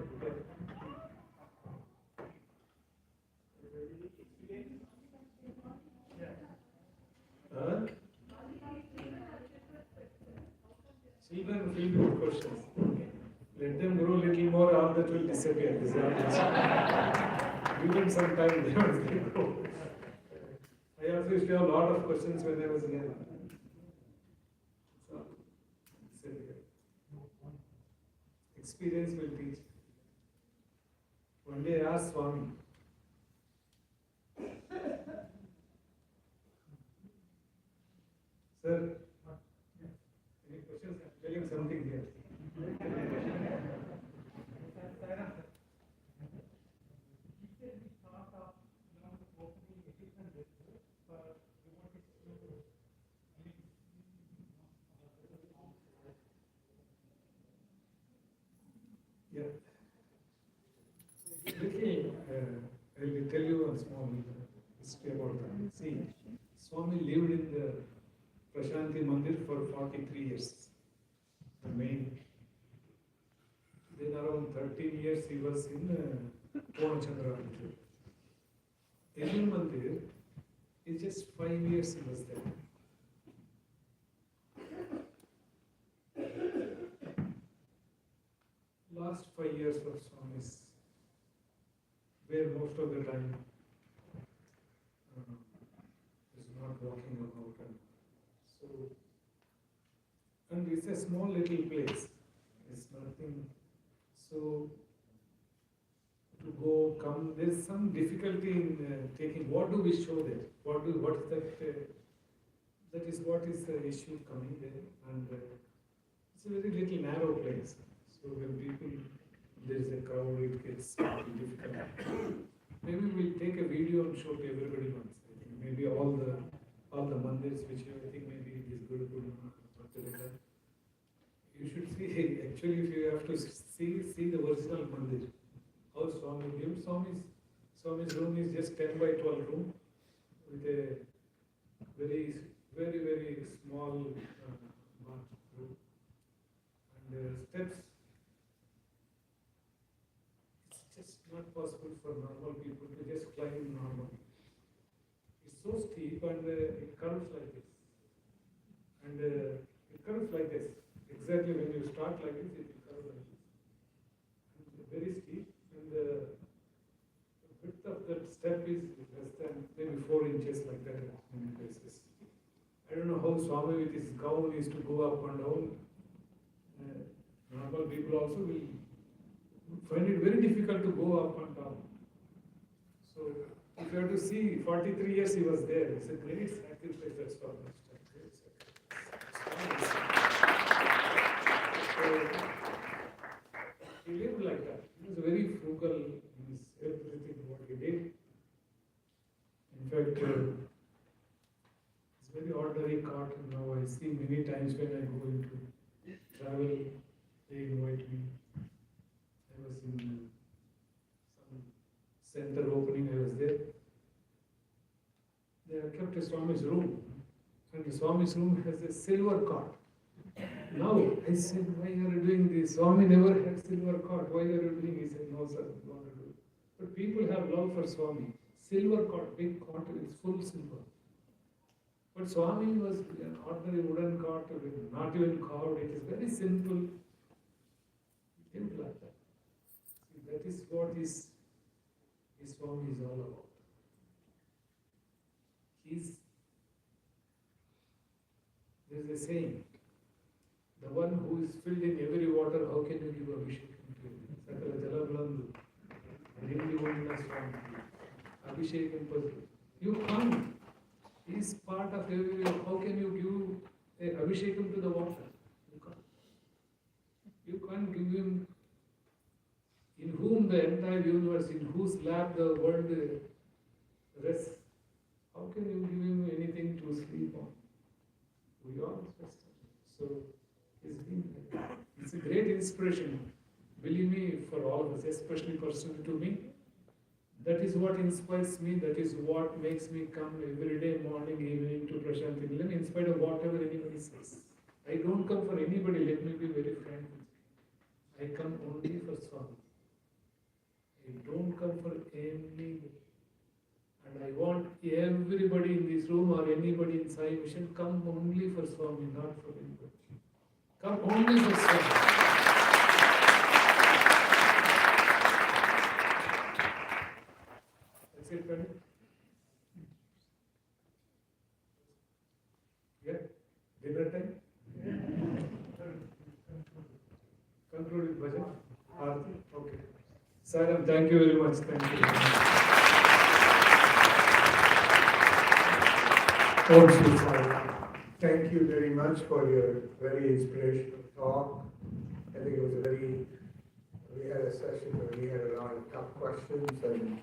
Speaker 6: Children filled with questions. Let them grow little more, all that will disappear. Give them some time, they will grow. I also used to have a lot of questions when I was young. So, experience will teach. One day I asked Swami, sir, any questions? I'm telling something here. Yeah. I will tell you a small history about that. See, Swami lived in the Prasanthi Mandir for 43 years. The main. Then around 13 years he was in Purnachandra. Indian Mandir is just 5 years he was there. Last 5 years of Swami's, where most of the time is not walking about, and so, and it's a small little place. It's nothing. So to go, come, there's some difficulty in taking. What do we show there? What is that? That is what is the issue coming there, and it's a very little narrow place. So when people, there is a crowd, it gets difficult. Maybe we'll take a video and show to everybody once. I think maybe all the mandirs which I think maybe is good. You should see, actually if you have to see the original mandir. How Swami lived. Swami's room is just 10 by 12 room with a very, very, very small bathroom and steps. It's just not possible for normal people to just climb normally. It's so steep and it curves like this. And it curves like this. Exactly when you start like this, it will curve like this. And very steep, and the width of that step is less than maybe 4 inches like that in many places. I don't know how Swami with his gown is to go up and down. Normal people also will find it very difficult to go up and down. So if you have to see, 43 years he was there. It's a great sacrifice that Swami has done. Great sacrifice. So he lived like that. He was very frugal in his everything what he did. In fact, it's very ordinary cart now. I see many times when I go into travel, they invite me. I was in some center opening, I was there. They have kept a Swami's room, and the Swami's room has a silver cart. Now, I said, why are you doing this? Swami never had silver cart. Why are you doing? He said, no, sir, I don't want to do it. But people have love for Swami. Silver cart, big cart, is full silver. But Swami was an ordinary wooden cart, not even carved. It is very simple. He lived like that. See, that is what his Swami is all about. There is a saying, the one who is filled in every water, how can you give Abhishekam to him? Sakala Jalabalandu, Nindi Vandana Swami, Abhishekam Padu. You can't. He is part of every. How can you give a Abhishekam to the water? You can't. You can't give him in whom the entire universe, in whose lap the world rests. How can you give him anything to sleep on? We all trust him. So it's a great inspiration. Believe me, for all of us, especially personally to me. That is what inspires me. That is what makes me come every day, morning, evening to Prasanthi Dham, in spite of whatever anybody says. I don't come for anybody. Let me be very frank with you. I come only for Swami. I don't come for anybody. And I want everybody in this room or anybody in Sai Mission come only for Swami, not for anybody. Come only for Swami. That's it, Pandit. Yeah? Dinner time? Conclude with bhajan? Aarti? Okay. Saram, thank you very much. Thank you.
Speaker 3: Om Shri Sai. Thank you very much for your very inspirational talk. I think it was we had a session where we had a lot of tough questions and